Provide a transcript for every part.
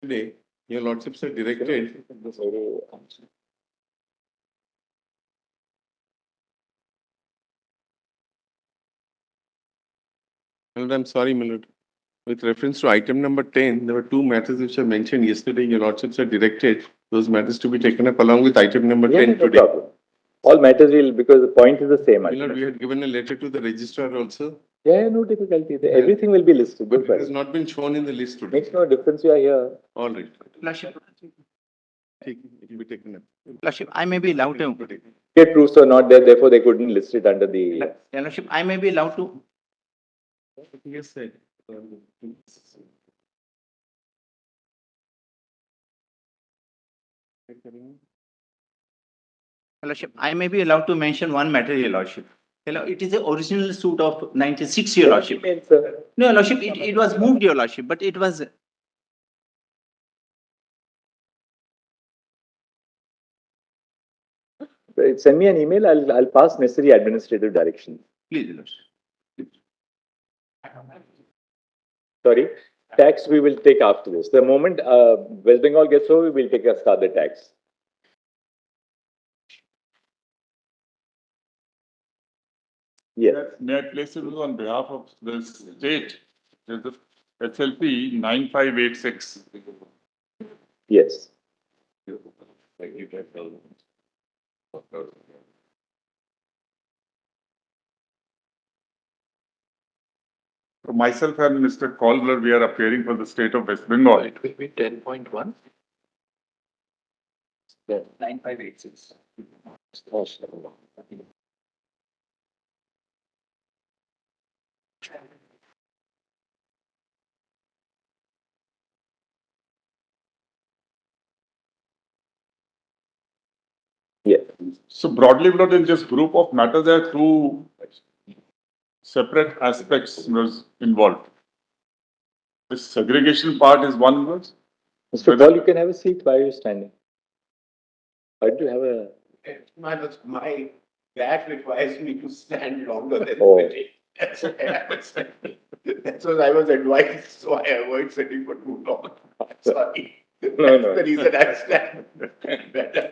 Today, your lordships are directed. Milord, I'm sorry, Milord. With reference to item number 10, there were two matters which were mentioned yesterday. Your lordships are directed those matters to be taken up along with item number 10 no today. problem. All matters will, because the point is the same. Milord, we had given a letter to the registrar also. Yeah, no difficulty. Everything will be listed. But it has not been shown in the list today. Makes no difference. You are here. All right. Lordship, It will be taken up. Lordship, I may be allowed to. Get proofs are not there, therefore they couldn't list it under the. Lordship, I may be allowed to. Yes, sir. Lordship, I may be allowed to mention one matter, Your Lordship. Hello, it is the original suit of 96, Your Lordship. No, Your Lordship, it was moved, Your Lordship, but it was. Send me an email. I'll pass necessary administrative directions. Please, Your Lordship. Sorry, tax we will take after this. The moment West Bengal gets over, we will start the tax. Yes. May I place it on behalf of the state? There's the SLP 9586. Yes. Myself and Mr. Colbler, we are appearing for the state of West Bengal. It will be 10.1. 9586. Yes. So broadly, in this group of matters, there are two separate aspects was involved. The segregation part is one was. Mr. Paul, you can have a seat. Why are you standing? Why do you have a? My back requires me to stand longer than sitting. That's what I was advised, so I avoid sitting for too long. Sorry. No. That's the reason I stand better.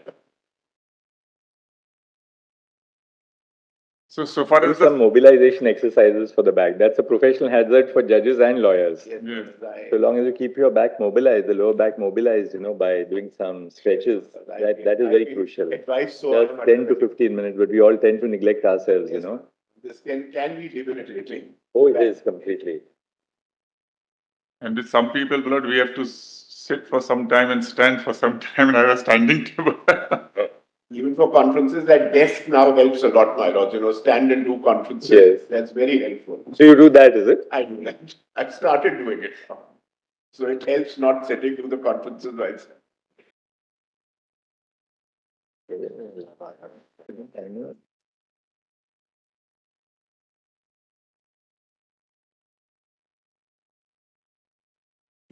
So far as some mobilization exercises for the back. That's a professional hazard for judges and lawyers. Yes, Yes. So long as you keep your back mobilized, the lower back mobilized, by doing some stretches, that is very crucial. Advice, so Just 10 to 15 minutes, but we all tend to neglect ourselves, Yes. This can be debilitating. Oh, it is completely. And with some people, Lord, we have to sit for some time and stand for some time, and I was standing table. Even for conferences, that desk now helps a lot, my lord. Stand and do conferences. Yes. That's very helpful. So you do that, is it? I do that. I've started doing it now. So it helps not sitting through the conferences myself.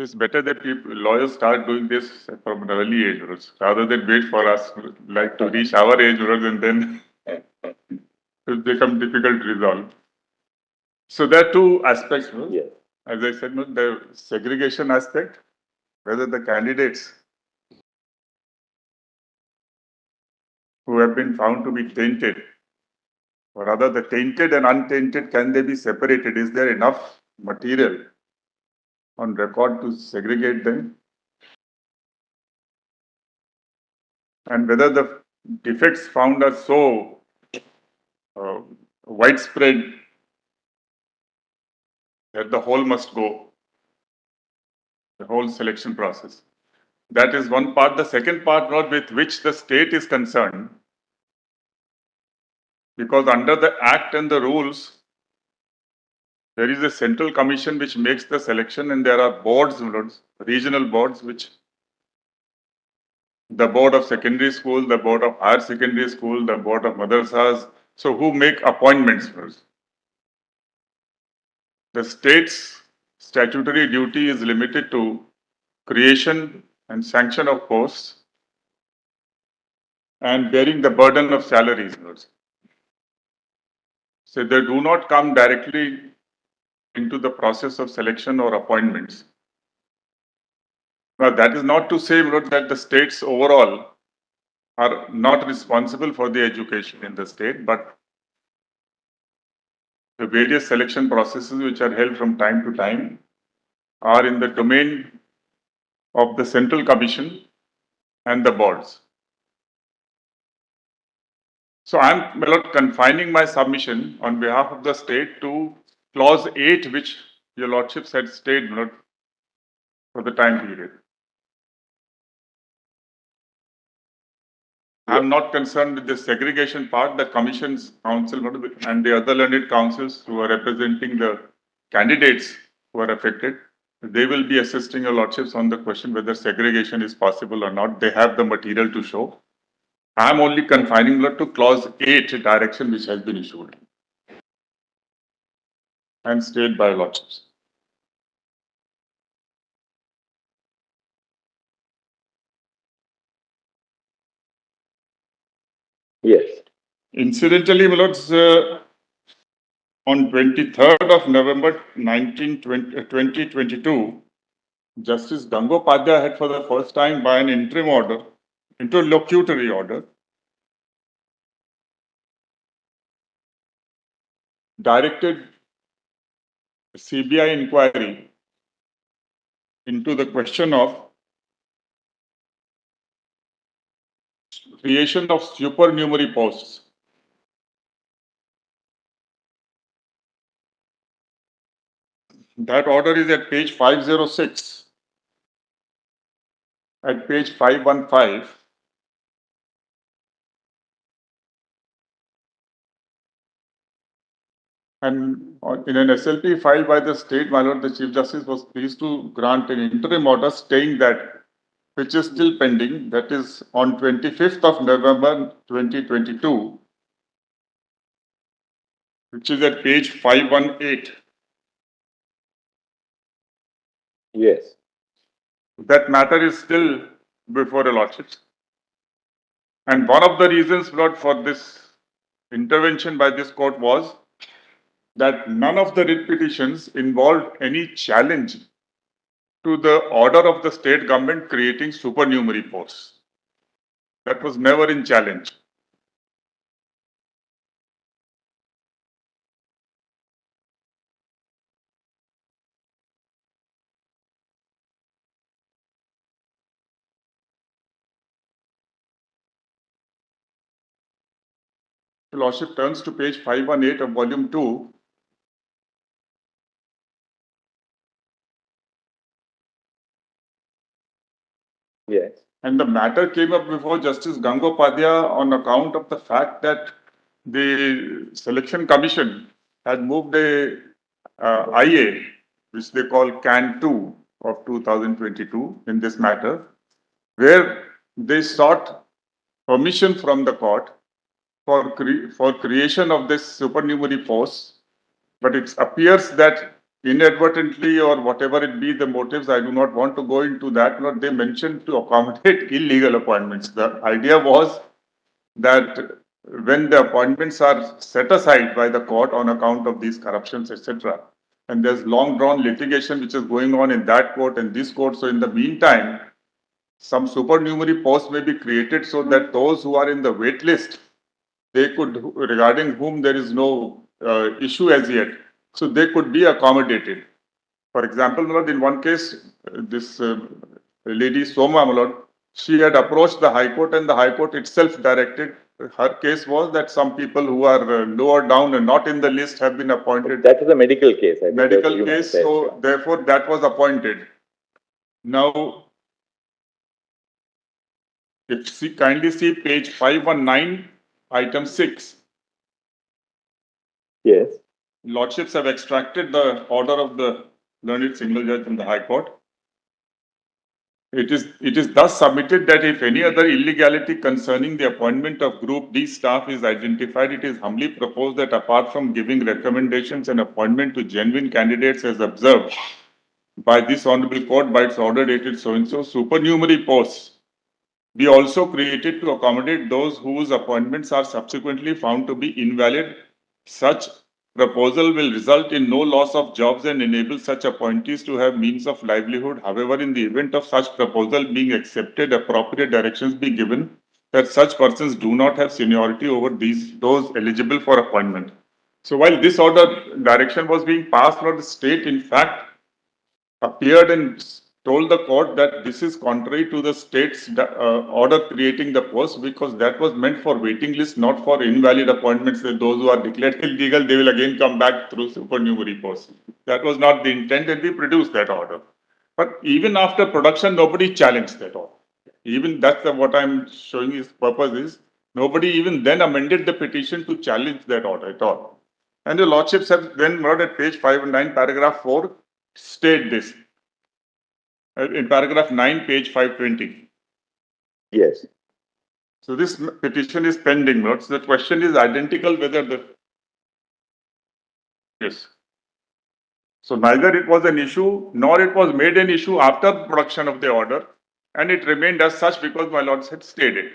It's better that lawyers start doing this from an early age, rather than wait for us to reach our age, and then it becomes difficult to resolve. So there are two aspects. Yes. As I said, the segregation aspect, whether the candidates who have been found to be tainted, or rather the tainted and untainted, can they be separated? Is there enough material on record to segregate them? And whether the defects found are so widespread that the whole must go, the whole selection process. That is one part. The second part, with which the state is concerned, because under the Act and the rules, there is a central commission which makes the selection, and there are boards, regional boards, which the board of secondary school, the board of higher secondary school, the board of madrasas, so who make appointments first. The state's statutory duty is limited to creation and sanction of posts and bearing the burden of salaries. So they do not come directly into the process of selection or appointments. Now, that is not to say, Lord, that the states overall are not responsible for the education in the state, but the various selection processes which are held from time to time are in the domain of the Central Commission and the boards. So I'm, my lord, confining my submission on behalf of the state to clause 8, which your lordships had stayed, my lord, for the time period. I'm not concerned with the segregation part. The commission's council and the other learned councils who are representing the candidates who are affected, they will be assisting your lordships on the question whether segregation is possible or not. They have the material to show. I'm only confining to clause 8 direction which has been issued and stayed by lordships. Yes. Incidentally, my lords, on 23rd of November 2022, Justice Gangopadhyay had for the first time by an interim order, interlocutory order, directed CBI inquiry into the question of creation of supernumerary posts. That order is at page 506, at page 515, and in an SLP filed by the state, my lord, the Chief Justice was pleased to grant an interim order stating that, which is still pending, that is on 25th of November 2022, which is at page 518. Yes. That matter is still before the lordships. And one of the reasons, Lord, for this intervention by this court was that none of the writ petitions involved any challenge to the order of the state government creating supernumerary posts. That was never in challenge. The lordship turns to page 518 of volume 2. Yes. And the matter came up before Justice Gangopadhyay on account of the fact that the selection commission had moved a IA, which they call CAN 2 of 2022 in this matter, where they sought permission from the court for creation of this supernumerary posts. But it appears that inadvertently or whatever it be the motives, I do not want to go into that, but they mentioned to accommodate illegal appointments. The idea was that when the appointments are set aside by the court on account of these corruptions, etc., and there's long drawn litigation which is going on in that court and this court, so in the meantime, some supernumerary posts may be created so that those who are in the wait list, they could, regarding whom there is no issue as yet, so they could be accommodated. For example, my lord, in one case, this lady Soma, my lord, she had approached the High Court and the High Court itself directed. Her case was that some people who are lower down and not in the list have been appointed. That is a medical case. I think medical case, so therefore that was appointed. Now, if you kindly see page 519, item 6. Yes. Lordships have extracted the order of the learned single judge from the High Court. It is thus submitted that if any other illegality concerning the appointment of Group D staff is identified, it is humbly proposed that apart from giving recommendations and appointment to genuine candidates as observed by this Honorable Court by its order dated so-and-so, supernumerary posts be also created to accommodate those whose appointments are subsequently found to be invalid, such proposal will result in no loss of jobs and enable such appointees to have means of livelihood. However, in the event of such proposal being accepted, appropriate directions be given that such persons do not have seniority over those eligible for appointment. So while this order direction was being passed, the state in fact appeared and told the court that this is contrary to the state's order creating the post, because that was meant for waiting list, not for invalid appointments. That those who are declared illegal, they will again come back through supernumerary posts. That was not the intent, and we produced that order. But even after production, nobody challenged that order. Even that's what I'm showing his purpose is. Nobody even then amended the petition to challenge that order at all. And the lordships have then wrote at page 5 and 9, paragraph 4, state this. In paragraph 9, page 520. Yes. So this petition is pending, notes. The question is identical whether the... Yes. So neither it was an issue, nor it was made an issue after production of the order, and it remained as such because my lords had stated.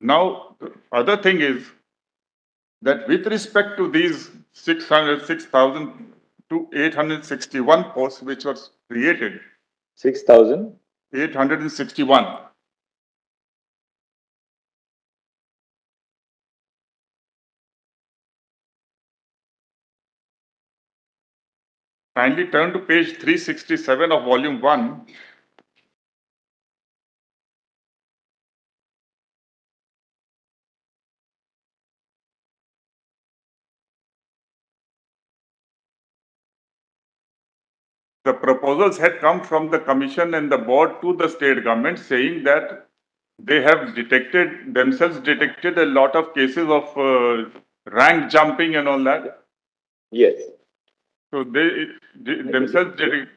Now, the other thing is that with respect to these 6,000 to 861 posts which were created, 6,000? 861. Kindly turn to page 367 of volume 1. The proposals had come from the commission and the board to the state government saying that they have detected a lot of cases of rank jumping and all that. Yes. So they themselves did.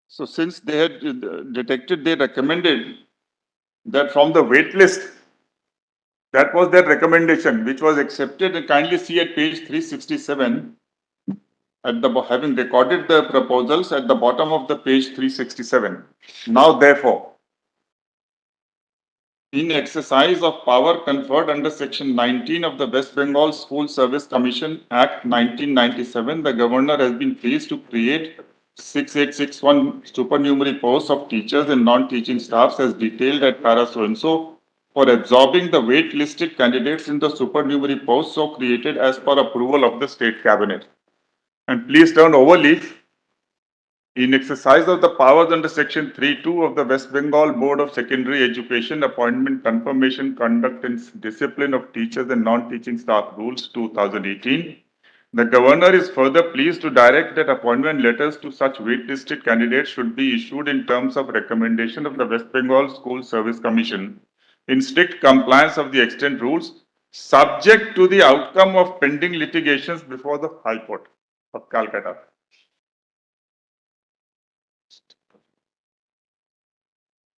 So since they had detected, they recommended that from the wait list, that was their recommendation, which was accepted. And kindly see at page 367, at the having recorded the proposals at the bottom of the page 367. Now, therefore, in exercise of power conferred under Section 19 of the West Bengal School Service Commission Act 1997, the governor has been pleased to create 6861 supernumerary posts of teachers and non-teaching staffs as detailed at para so-and-so for absorbing the wait-listed candidates in the supernumerary posts so created as per approval of the state cabinet. And please turn overleaf. In exercise of the powers under Section 3(2) of the West Bengal Board of Secondary Education Appointment, Confirmation, Conduct and Discipline of Teachers and Non-Teaching Staff Rules 2018, the Governor is further pleased to direct that appointment letters to such waitlisted candidates should be issued in terms of recommendation of the West Bengal School Service Commission in strict compliance of the extant rules, subject to the outcome of pending litigations before the High Court of Calcutta.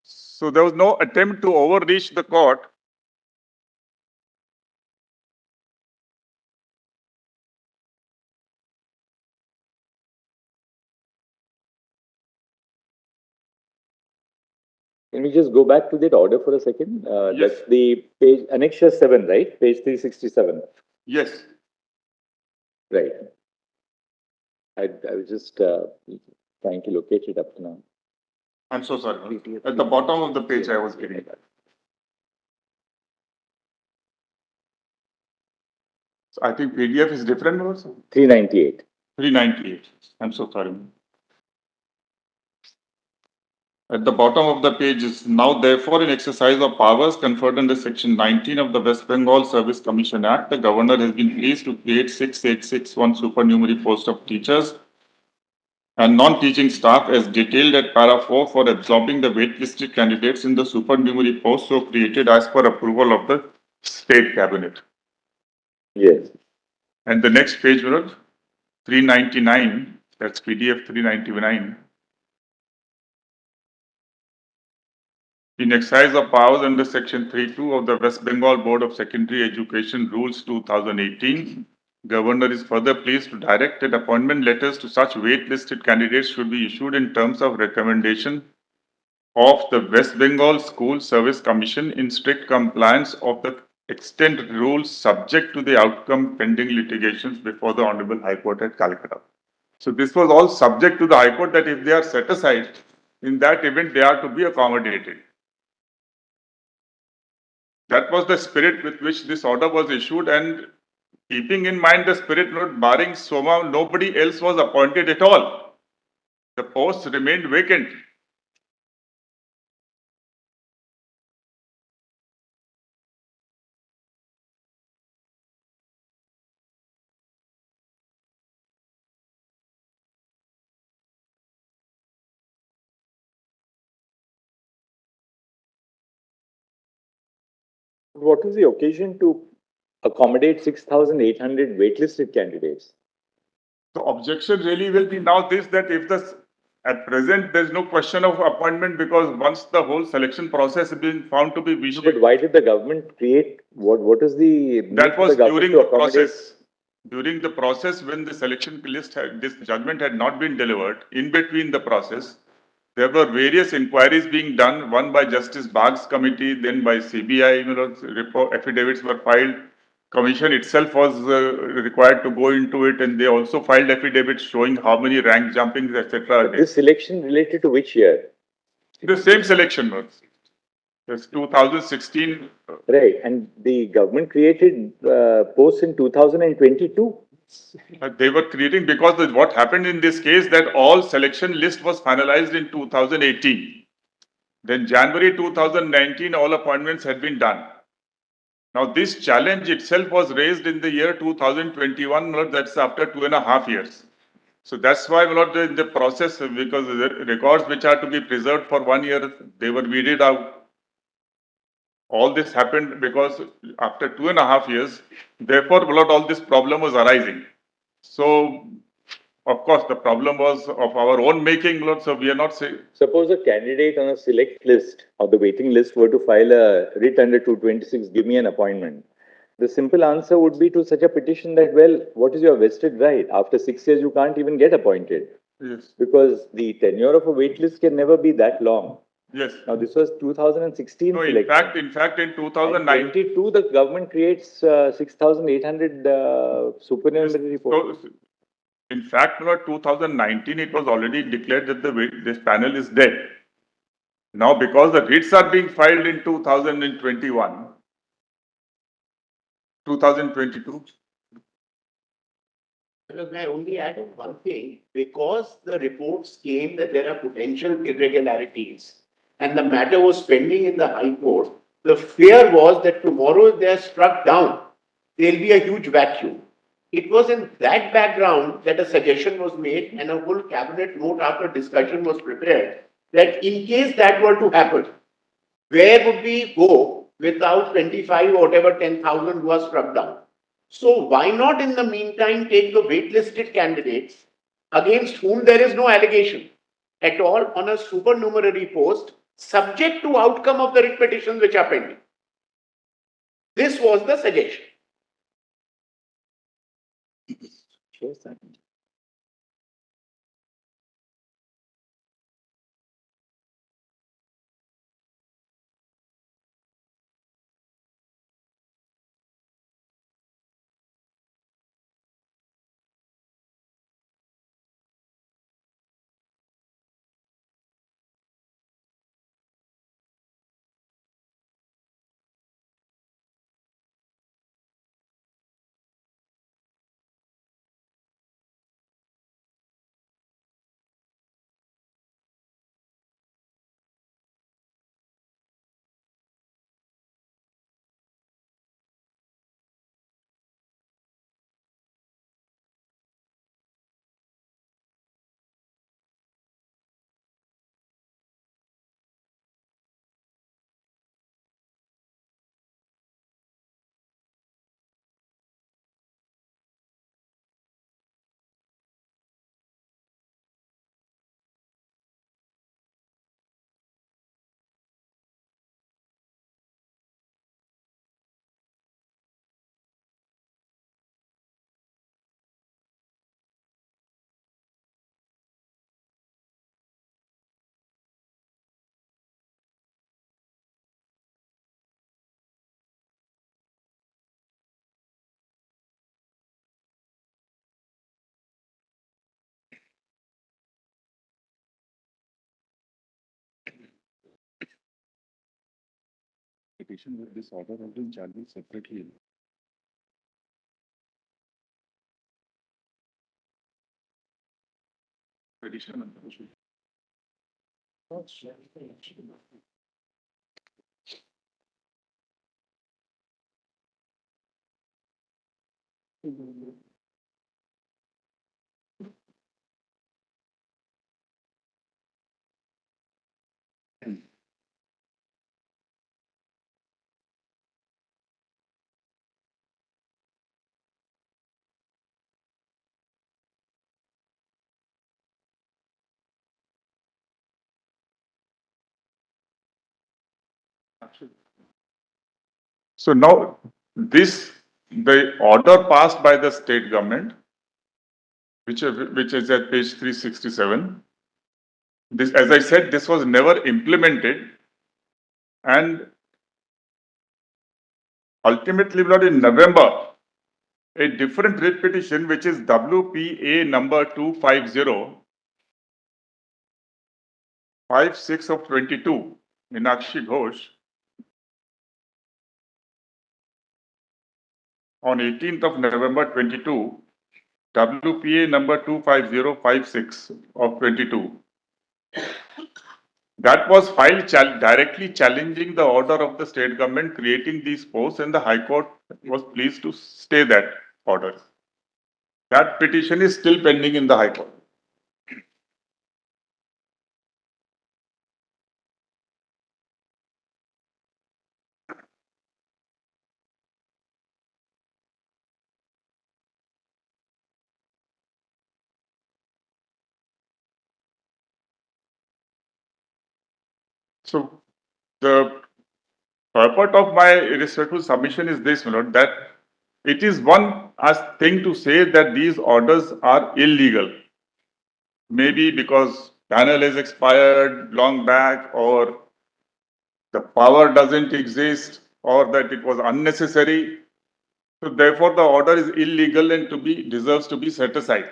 So there was no attempt to overreach the court. Can we just go back to that order for a second? Yes. That's the page, Annexure 7, right? Page 367. Yes. Right. I was just trying to locate it up to now. I'm so sorry. At the bottom of the page I was getting that. So I think PDF is different also. 398. 398. I'm so sorry. At the bottom of the page is now therefore in exercise of powers conferred under Section 19 of the West Bengal Service Commission Act, the Governor has been pleased to create 6861 supernumerary posts of teachers and non-teaching staff as detailed at para 4 for absorbing the waitlisted candidates in the supernumerary posts so created as per approval of the state cabinet. Yes. And the next page, Viraj, 399, that's PDF 399. In exercise of powers under Section 3(2) of the West Bengal Board of Secondary Education Rules 2018, Governor is further pleased to direct that appointment letters to such waitlisted candidates should be issued in terms of recommendation of the West Bengal School Service Commission in strict compliance of the extent rules subject to the outcome pending litigations before the Honorable High Court at Calcutta. So this was all subject to the High Court that if they are set aside, in that event they are to be accommodated. That was the spirit with which this order was issued, and keeping in mind the spirit, not barring Soma, nobody else was appointed at all. The posts remained vacant. What was the occasion to accommodate 6,800 waitlisted candidates? The objection really will be now this, that if the at present there is no question of appointment, because once the whole selection process has been found to be No, vitiated, but why did the government create, what is the need that for was the government during to the accommodate? process. During the process, when the selection list had, this judgment had not been delivered, in between the process, there were various inquiries being done, one by Justice Bag's committee, then by CBI, affidavits were filed. Commission itself was required to go into it, and they also filed affidavits showing how many rank jumpings, etc. This selection related to which year? The same selection was. It's 2016. Right, and the government created posts in 2022. They were creating, because what happened in this case, that all selection list was finalized in 2018. Then January 2019, all appointments had been done. Now this challenge itself was raised in the year 2021, that's after 2.5 years. So that's why in the process, because the records which are to be preserved for 1 year, they were weeded out. All this happened because after 2.5 years, therefore all this problem was arising. So of course, the problem was of our own making, Lord, so we are not saying. Suppose a candidate on a select list or the waiting list were to file a writ under 226, give me an appointment. The simple answer would be to such a petition that, well, what is your vested right? After 6 years, you can't even get appointed. Yes. Because the tenure of a wait list can never be that long. Yes. Now, this was 2016 No, selection. in fact, in In 2009. 22, the government creates 6,800 supernumerary posts. So, in fact, 2019, it was already declared that this panel is dead. Now, because the writs are being filed in 2021, 2022. Look, I only added one thing, because the reports came that there are potential irregularities and the matter was pending in the High Court, the fear was that tomorrow if they are struck down, there'll be a huge vacuum. It was in that background that a suggestion was made and a whole cabinet note after discussion was prepared that in case that were to happen, where would we go without 25 or whatever 10,000 who are struck down? So why not in the meantime take the waitlisted candidates against whom there is no allegation at all on a supernumerary post subject to outcome of the writ petitions which are pending? This was the suggestion. Yes, petition with this order has been charged separately. Petition. So now the order passed by the state government, which is at page 367. This, as I said, this was never implemented, and ultimately, Lord, in November, a different writ petition, which is WPA number 25056 of 22, Meenakshi Ghosh, on 18th of November 22, WPA number 25056 of 22. That was filed directly challenging the order of the state government creating these posts, and the High Court was pleased to stay that order. That petition is still pending in the High Court. So the purport of my respectful submission is this, my lord, that it is one thing to say that these orders are illegal. Maybe because panel is expired long back, or the power doesn't exist, or that it was unnecessary. So therefore the order is illegal and deserves to be set aside.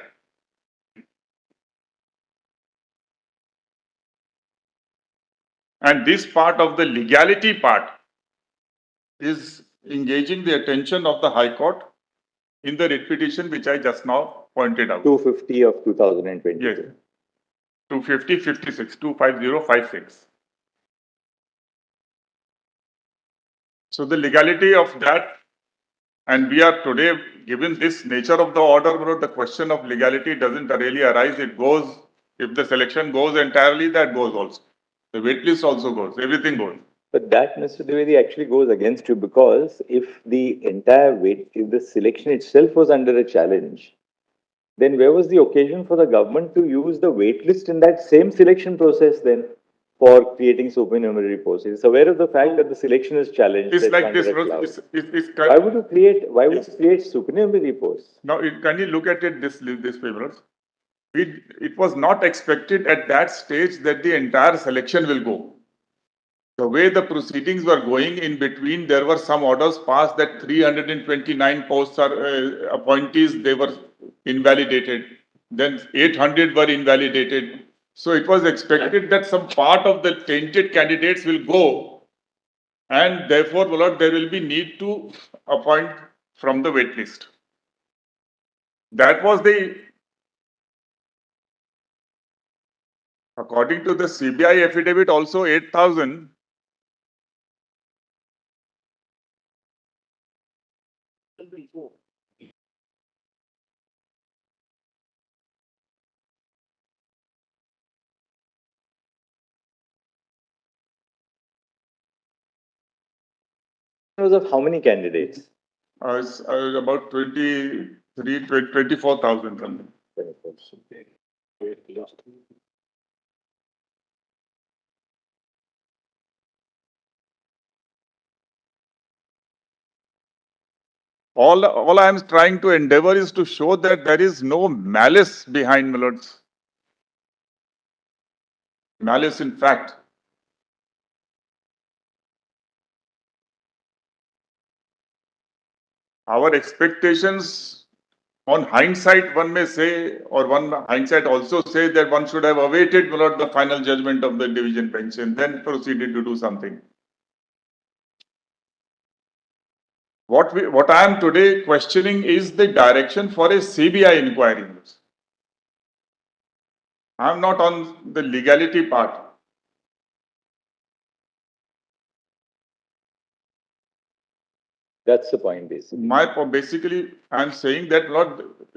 And this part of the legality part is engaging the attention of the High Court in the writ petition which I just now pointed out. 250 of 2022. Yes. 25056, 25056. So the legality of that, and we are today, given this nature of the order, the question of legality doesn't really arise. It goes, if the selection goes entirely, that goes also. The wait list also goes, everything goes. But that, Mr. Dwivedi, actually goes against you, because if the entire if the selection itself was under a challenge, then where was the occasion for the government to use the wait list in that same selection process then for creating supernumerary posts? It's aware of the fact that the selection is challenged. It's like under this, a cloud. why would you create supernumerary posts? Now, can you look at it this way, brothers? It was not expected at that stage that the entire selection will go. The way the proceedings were going, in between, there were some orders passed that 329 posts are appointees, they were invalidated. Then 800 were invalidated. So it was expected that some part of the tainted candidates will go, and therefore, Lord, there will be need to appoint from the wait list. That was according to the CBI affidavit, also 8,000. Was of how many candidates? About 24,000 something. All I am trying to endeavor is to show that there is no malice behind, my lords. Malice in fact. Our expectations, on hindsight, one may say, or one hindsight also say that one should have awaited, my lord, the final judgment of the division bench and then proceeded to do something. What I am today questioning is the direction for a CBI inquiry. I am not on the legality part. That's the point, basically. Basically, I am saying that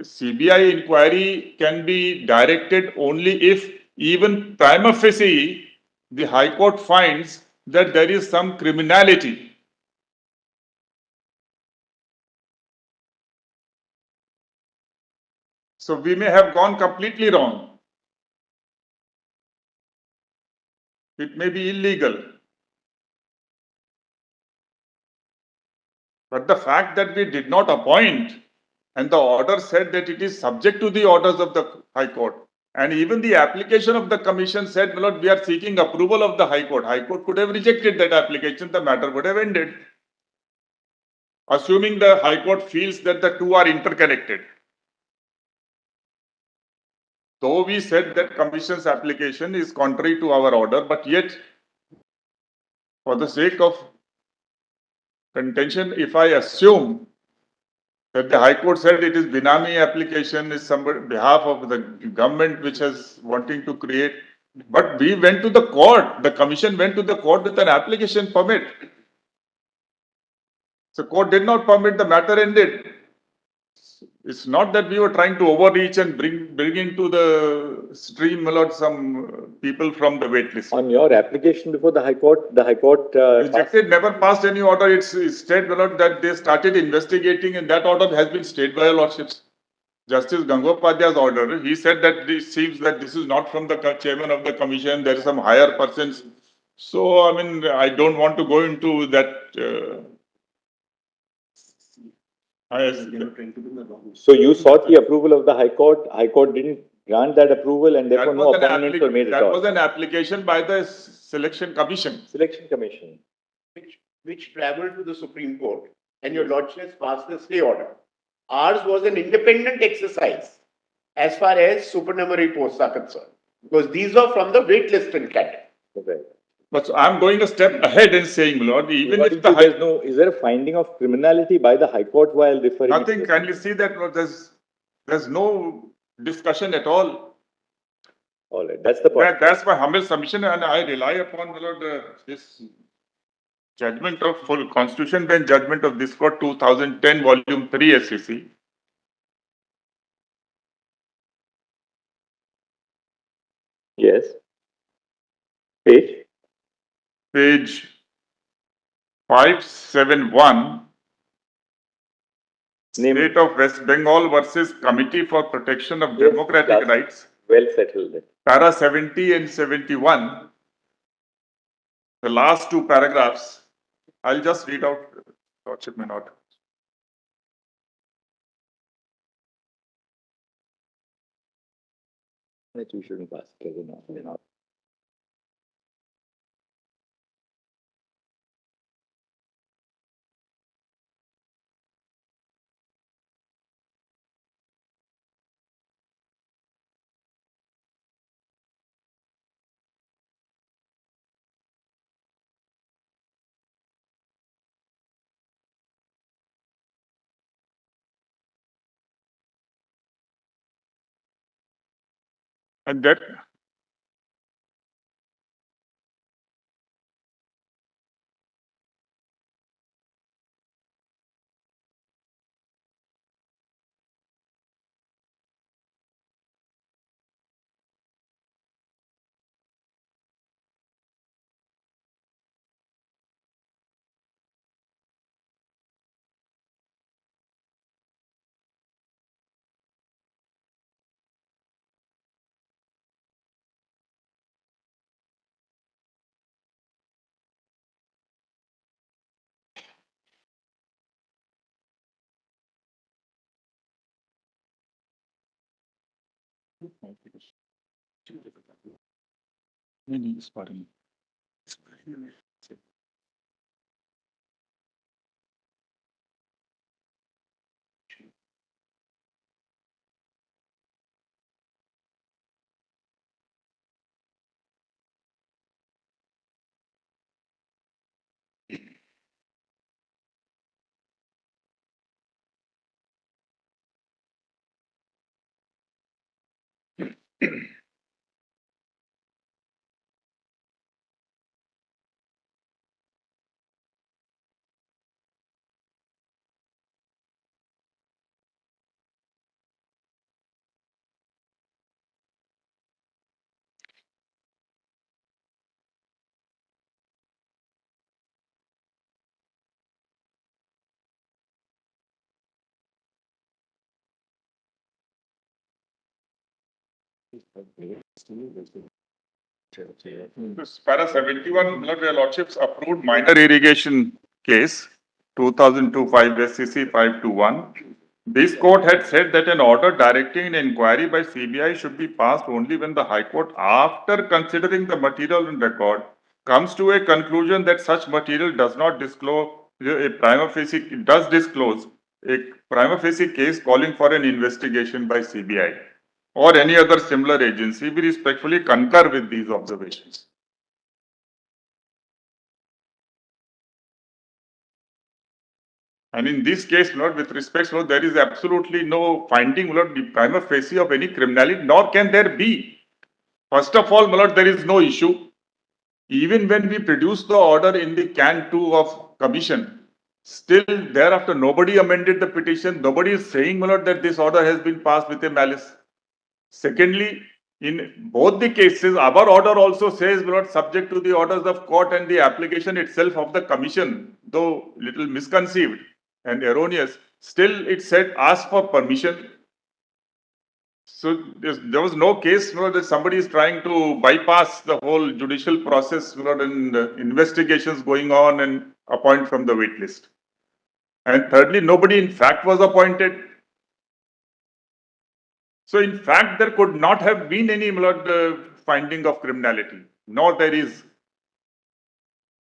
CBI inquiry can be directed only if even prima facie the High Court finds that there is some criminality. So we may have gone completely wrong. It may be illegal. But the fact that we did not appoint and the order said that it is subject to the orders of the High Court. And even the application of the commission said, "My lord, we are seeking approval of the High Court." High Court could have rejected that application, the matter would have ended. Assuming the High Court feels that the two are interconnected. Though we said that commission's application is contrary to our order, but yet, for the sake of contention, if I assume that the High Court said it is Binami application is somebody behalf of the government which is wanting to create, but we went to the court, the commission went to the court with an application permit. So court did not permit, the matter ended. It's not that we were trying to overreach and bring into the stream some people from the wait list. On your application before the High Court, Rejected, never passed any order. It's stayed, that they started investigating, and that order has been stayed by your lordships. Justice Gangopadhyay's order, he said that it seems that this is not from the chairman of the commission, there is some higher persons. So, I mean, I don't want to go into that. So you sought the approval of the High Court. High Court didn't grant that approval, and therefore no appointments were made at all. That was an application by the Selection Commission. Selection Commission. Which traveled to the Supreme Court, and your lordships passed the stay order. Ours was an independent exercise as far as supernumerary posts are concerned, because these are from the waitlist category. Okay. But I'm going a step ahead and saying, Lord, even if the is there a finding of criminality by the High Court while referring? Nothing. Can you see that there's no discussion at all? All right, that's the point. That's my humble submission, and I rely upon this judgment of full Constitution Bench judgment of this court, 2010, Volume 3, SEC. Yes. Page 571. State of West Bengal versus Committee for Protection of Democratic Rights. Well settled. Para 70 and 71. The last two paragraphs. I'll just read out. Lordship may not. That you shouldn't pass it. And that This para 71, Your Lordships approved minor irrigation case 2002 5 SCC 521. This court had said that an order directing an inquiry by CBI should be passed only when the High Court, after considering the material on record, comes to a conclusion that such material does not disclose a prima facie, does disclose a prima facie case calling for an investigation by CBI or any other similar agency. We respectfully concur with these observations. And in this case, Lord, with respect, Lord, there is absolutely no finding, Lord, the prima facie of any criminality, nor can there be. First of all, Lord, there is no issue. Even when we produce the order in the Can 2 of commission, still thereafter nobody amended the petition. Nobody is saying, Lord, that this order has been passed with a malice. Secondly, in both the cases, our order also says, Lord, subject to the orders of court and the application itself of the commission, though little misconceived and erroneous, still it said ask for permission. So there was no case, that somebody is trying to bypass the whole judicial process, and investigations going on and appoint from the wait list. And thirdly, nobody in fact was appointed. So in fact, there could not have been any finding of criminality, nor there is.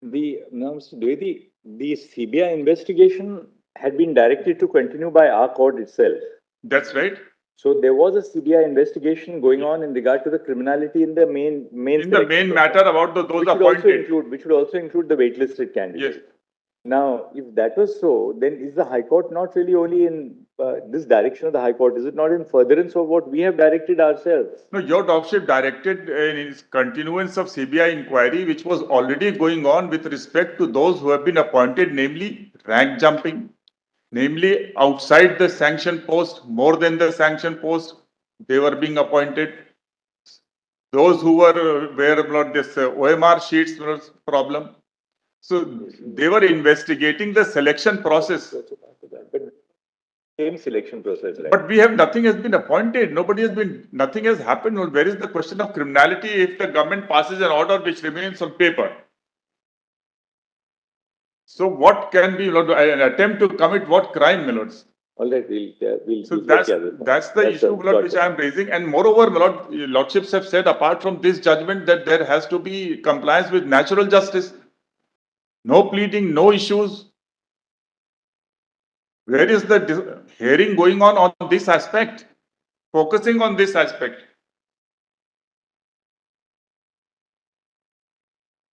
Mr. Dwivedi, the CBI investigation had been directed to continue by our court itself. That's right. So there was a CBI investigation going on in regard to the criminality in the main In the main matter about those appointed. Which would also include the waitlisted candidates. Yes. Now, if that was so, then is the High Court not really only in this direction of the High Court? Is it not in furtherance of what we have directed ourselves? No, your lordship directed in continuance of CBI inquiry, which was already going on with respect to those who have been appointed, namely rank jumping, namely outside the sanction post, more than the sanction post, they were being appointed. Those who were where this OMR sheets was problem. So they were investigating the selection process. But same selection process, right? But we have nothing has been appointed. Nothing has happened. Where is the question of criminality if the government passes an order which remains on paper? So what can be an attempt to commit what crime, my lords? All right, we'll So that's the issue, my lord, which I am raising. And moreover, my lord, lordships have said apart from this judgment that there has to be compliance with natural justice. No pleading, no issues. Where is the hearing going on this aspect? Focusing on this aspect.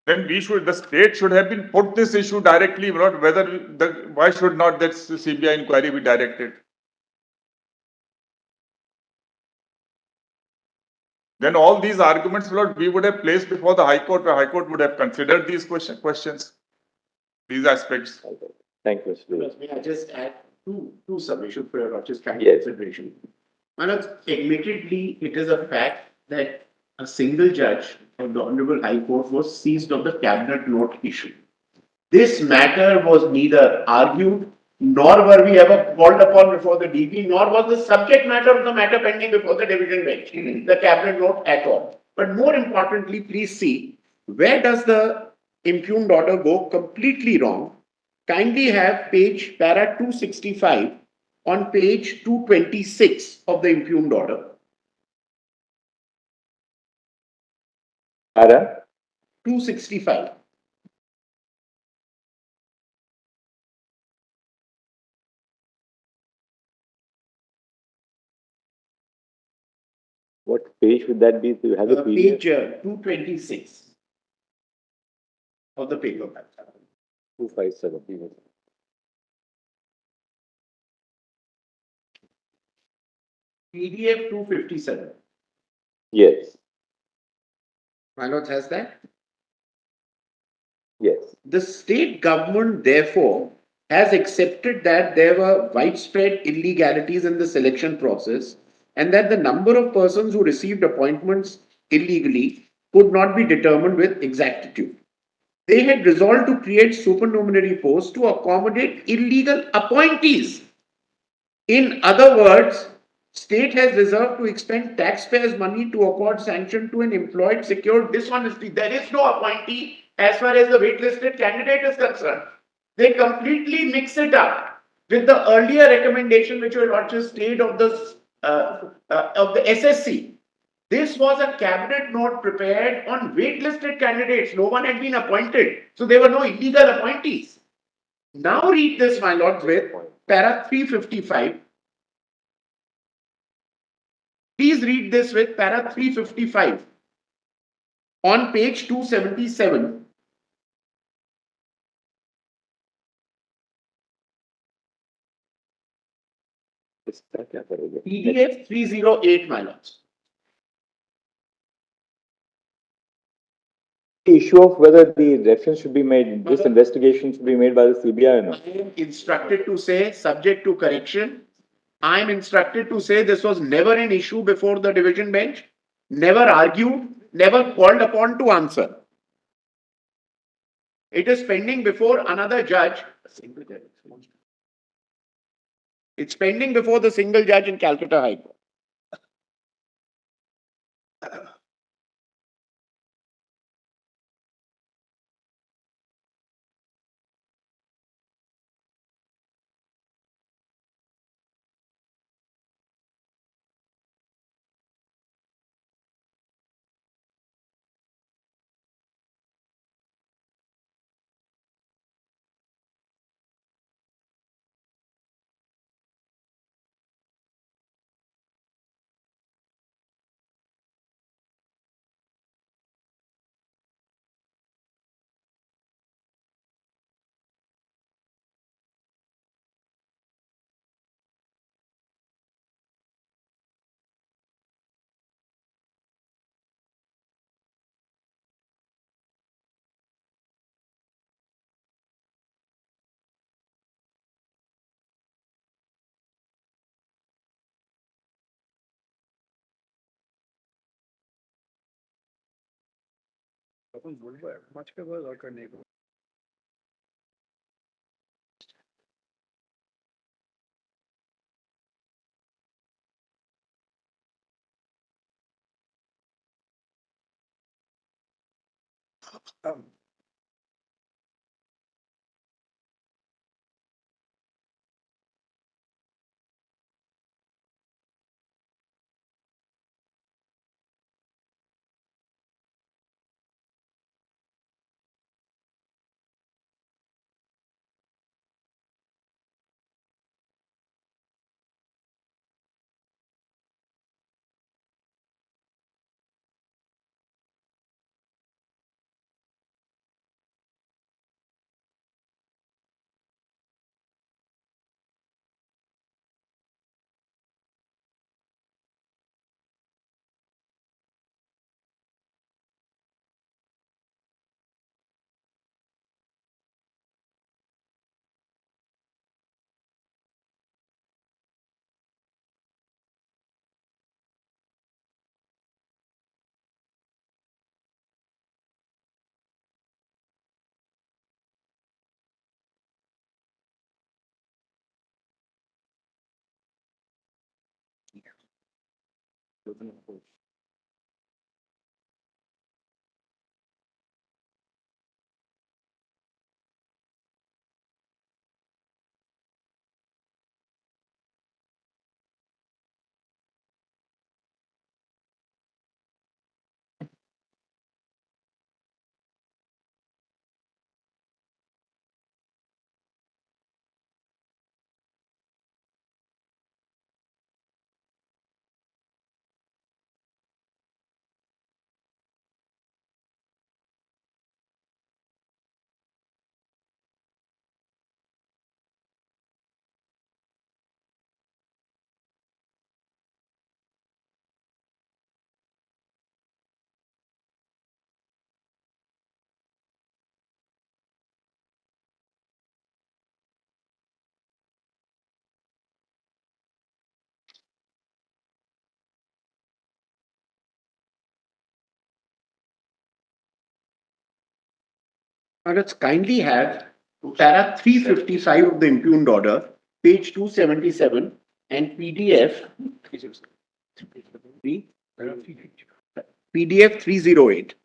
Then the state should have been put this issue directly, not whether why should not that CBI inquiry be directed? Then all these arguments, Lord, we would have placed before the High Court. The High Court would have considered these questions, these aspects. Thank you, Mr. Dwivedi. May I just add two submissions for your Lordship's kind Yes. consideration? One, admittedly, it is a fact that a single judge of the Honorable High Court was seized of the cabinet note issue. This matter was neither argued, nor were we ever called upon before the DP, nor was the subject matter of the matter pending before the division bench, the cabinet note at all. But more importantly, please see, where does the impugned order go completely wrong? Kindly have page para 265 on page 226 of the impugned order. Para? 265. What page would that be? Do you have the PDF? Page 226 of the paper. 257. PDF 257. Yes. My lords, has that? Yes. The state government, therefore, has accepted that there were widespread illegalities in the selection process and that the number of persons who received appointments illegally could not be determined with exactitude. They had resolved to create supernumerary posts to accommodate illegal appointees. In other words, state has reserved to expend taxpayers' money to accord sanction to an employed secured dishonesty. There is no appointee as far as the waitlisted candidate is concerned. They completely mix it up with the earlier recommendation which were not just stayed of the SSC. This was a cabinet note prepared on waitlisted candidates. No one had been appointed, so there were no illegal appointees. Now read this, my lords, with para 355. Please read this with para 355 on page 277. PDF 308, my lords. The issue of whether the reference should be made, this investigation should be made by the CBI or not. I am instructed to say, subject to correction, I am instructed to say this was never an issue before the division bench, never argued, never called upon to answer. It is pending before another judge. It's pending before the single judge in Calcutta High Court. Let's kindly have para 355 of the impugned order, page 277, and PDF 308.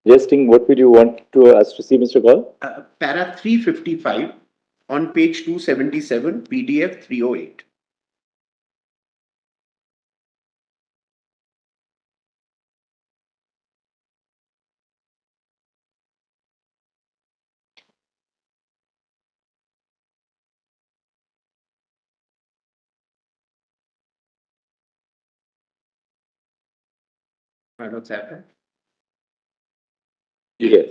Just think, what would you want to us to see, Mr. Gall? Para 355 on page 277, PDF 308. What's happened? Yes.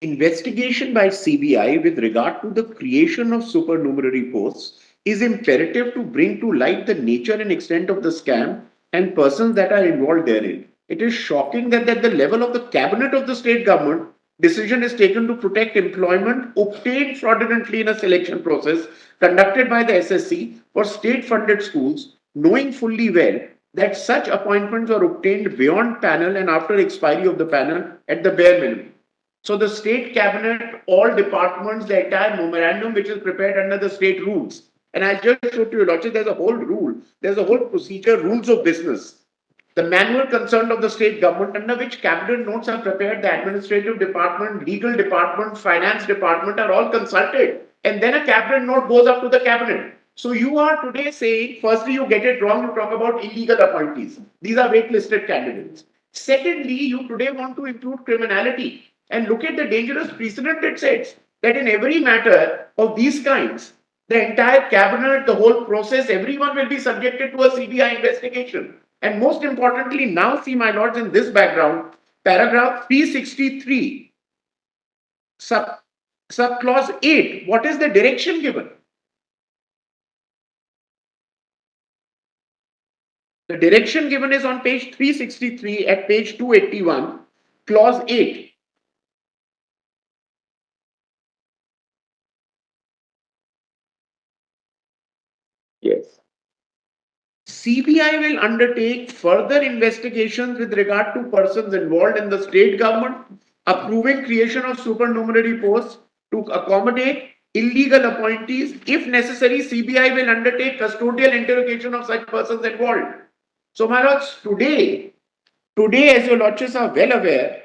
Investigation by CBI with regard to the creation of supernumerary posts is imperative to bring to light the nature and extent of the scam and persons that are involved therein. It is shocking that at the level of the cabinet of the state government, decision is taken to protect employment obtained fraudulently in a selection process conducted by the SSC for state-funded schools, knowing fully well that such appointments are obtained beyond panel and after expiry of the panel at the bare minimum. So the state cabinet, all departments, the entire memorandum which is prepared under the state rules. And I'll just show to you, Lordship, there's a whole rule, there's a whole procedure, rules of business. The manual concerned of the state government under which cabinet notes are prepared, the administrative department, legal department, finance department are all consulted. And then a cabinet note goes up to the cabinet. So you are today saying, firstly, you get it wrong, you talk about illegal appointees. These are waitlisted candidates. Secondly, you today want to include criminality. And look at the dangerous precedent it sets that in every matter of these kinds, the entire cabinet, the whole process, everyone will be subjected to a CBI investigation. And most importantly, now see, my lords, in this background, paragraph 363, subclause 8, what is the direction given? The direction given is on page 363 at page 281, clause 8. Yes. CBI will undertake further investigations with regard to persons involved in the state government approving creation of supernumerary posts to accommodate illegal appointees. If necessary, CBI will undertake custodial interrogation of such persons involved. So, my lords, today, as your lordships are well aware,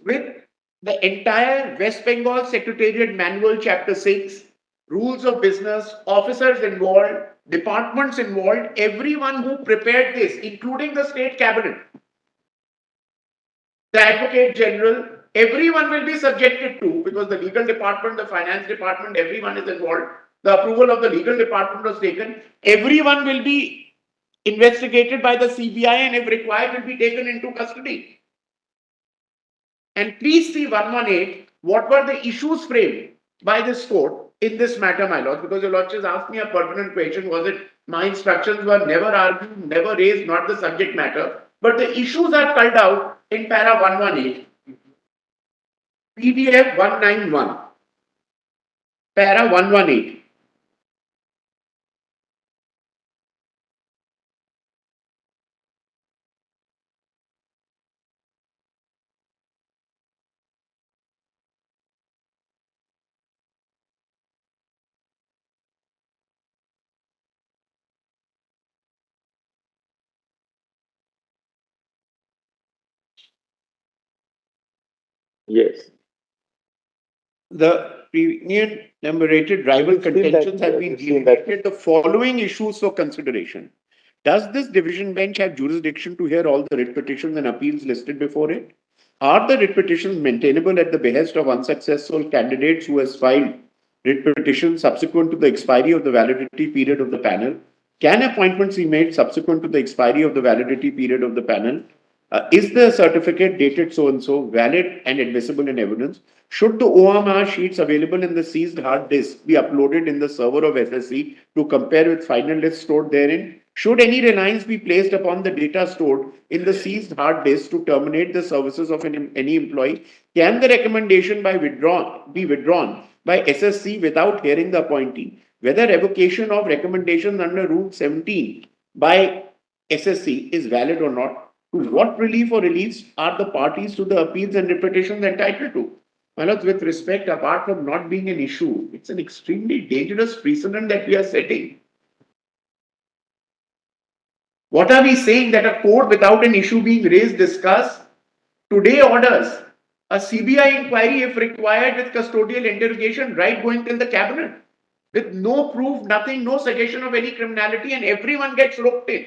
with the entire West Bengal Secretariat Manual, Chapter 6, rules of business, officers involved, departments involved, everyone who prepared this, including the state cabinet, the advocate general, everyone will be subjected to, because the legal department, the finance department, everyone is involved. The approval of the legal department was taken. Everyone will be investigated by the CBI and if required will be taken into custody. And please see 118, what were the issues framed by this court in this matter, my lord? Because your lordship asked me a pertinent question. Was it my instructions were never argued, never raised, not the subject matter. But the issues are called out in para 118, PDF 191, para 118. Yes. The previous enumerated rival We've seen that, contentions have been we've seen that. related the following issues for consideration. Does this division bench have jurisdiction to hear all the writ petitions and appeals listed before it? Are the writ petitions maintainable at the behest of unsuccessful candidates who has filed writ petitions subsequent to the expiry of the validity period of the panel? Can appointments be made subsequent to the expiry of the validity period of the panel? Is the certificate dated so and so valid and admissible in evidence? Should the OMR sheets available in the seized hard disk be uploaded in the server of SSC to compare with final list stored therein? Should any reliance be placed upon the data stored in the seized hard disk to terminate the services of any employee? Can the recommendation be withdrawn by SSC without hearing the appointee? Whether revocation of recommendations under Rule 17 by SSC is valid or not? To what relief or reliefs are the parties to the appeals and repetitions entitled to? My lords, with respect, apart from not being an issue, it's an extremely dangerous precedent that we are setting. What are we saying? That a court without an issue being raised, discussed, today orders a CBI inquiry if required with custodial interrogation, right going till the cabinet, with no proof, nothing, no suggestion of any criminality, and everyone gets roped in.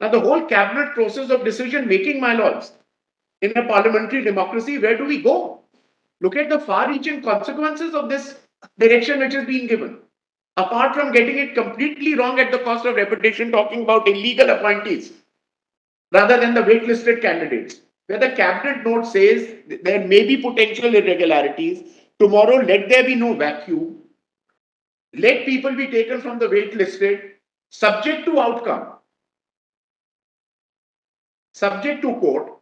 Now, the whole cabinet process of decision making, my lords, in a parliamentary democracy, where do we go? Look at the far-reaching consequences of this direction which is being given. Apart from getting it completely wrong at the cost of reputation, talking about illegal appointees rather than the waitlisted candidates, where the cabinet note says there may be potential irregularities. Tomorrow, let there be no vacuum. Let people be taken from the waitlisted, subject to outcome, subject to court.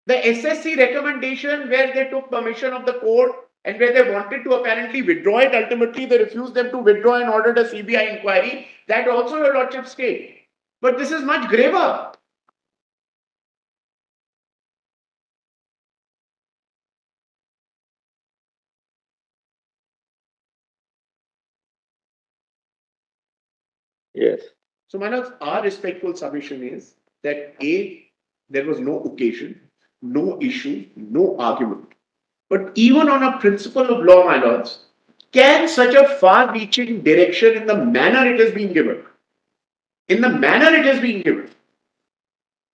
The SSC recommendation, where they took permission of the court and where they wanted to apparently withdraw it, ultimately they refused them to withdraw and ordered a CBI inquiry. That also your lordship state. But this is much graver. Yes. So, my lords, our respectful submission is that A, there was no occasion, no issue, no argument. But even on a principle of law, my lords, can such a far-reaching direction in the manner it is being given,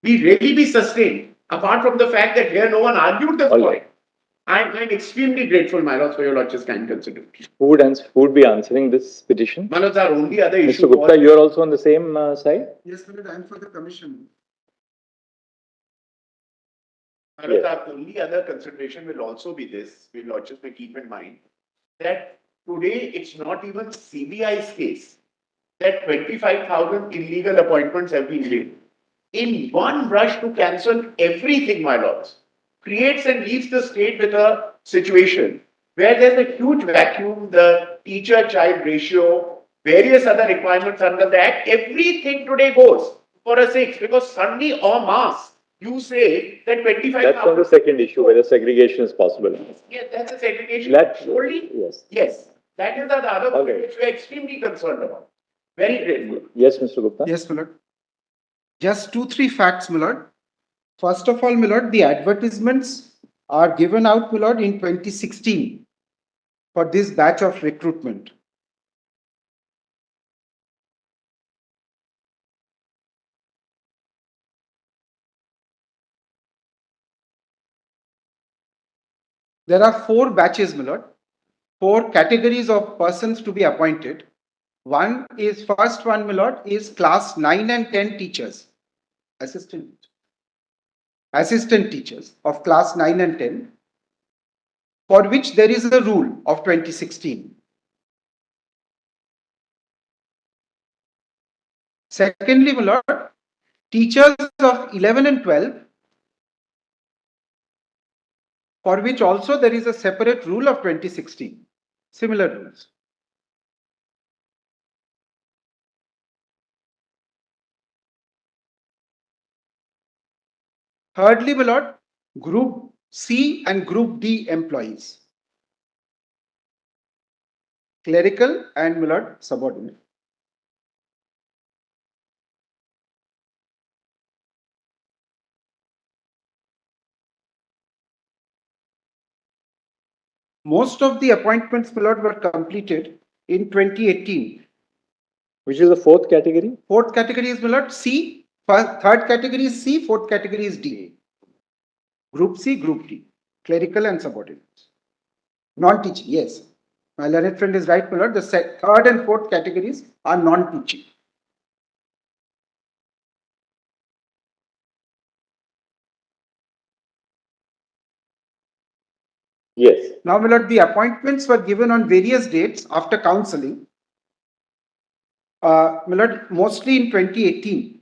we really be sustained, apart from the fact that here no one argued this point? I'm extremely grateful, my lords, for your lordship's kind consideration. Who would be answering this petition? My lords, our only other issue Mr. Gupta, you are also on the same side? Yes, Lord, I am for the commission. My lords, our only other consideration will also be this, we lordships may keep in mind, that today it's not even CBI's case that 25,000 illegal appointments have been made. In one rush to cancel everything, my lords, creates and leaves the state with a situation where there's a huge vacuum, the teacher-child ratio, various other requirements under the Act, everything today goes for a 6, because suddenly en masse, you say that 25,000... That's on the second issue, whether segregation is possible. Yes, that's a segregation. Only? Yes. Yes, that is the other point which we are extremely concerned about. Very grateful. Yes, Mr. Gupta. Yes, my lord. Just 2-3 facts, my lord. First of all, my lord, the advertisements are given out, my lord, in 2016 for this batch of recruitment. There are 4 batches, my lord, 4 categories of persons to be appointed. First one, my lord, is class 9 and 10 teachers, assistant teachers of class 9 and 10, for which there is a rule of 2016. Secondly, my lord, teachers of 11 and 12, for which also there is a separate rule of 2016. Similar rules. Thirdly, my lord, Group C and Group D employees, clerical and, my lord, subordinate. most of the appointments, my lord, were completed in 2018. Which is the fourth category? Fourth category is, my lord, C. Third category is C. Fourth category is D. Group C, Group D. Clerical and subordinates. Non-teaching, yes. My learned friend is right, my lord. The third and fourth categories are non-teaching. Yes. Now, my lord, the appointments were given on various dates after counseling. My lord, mostly in 2018.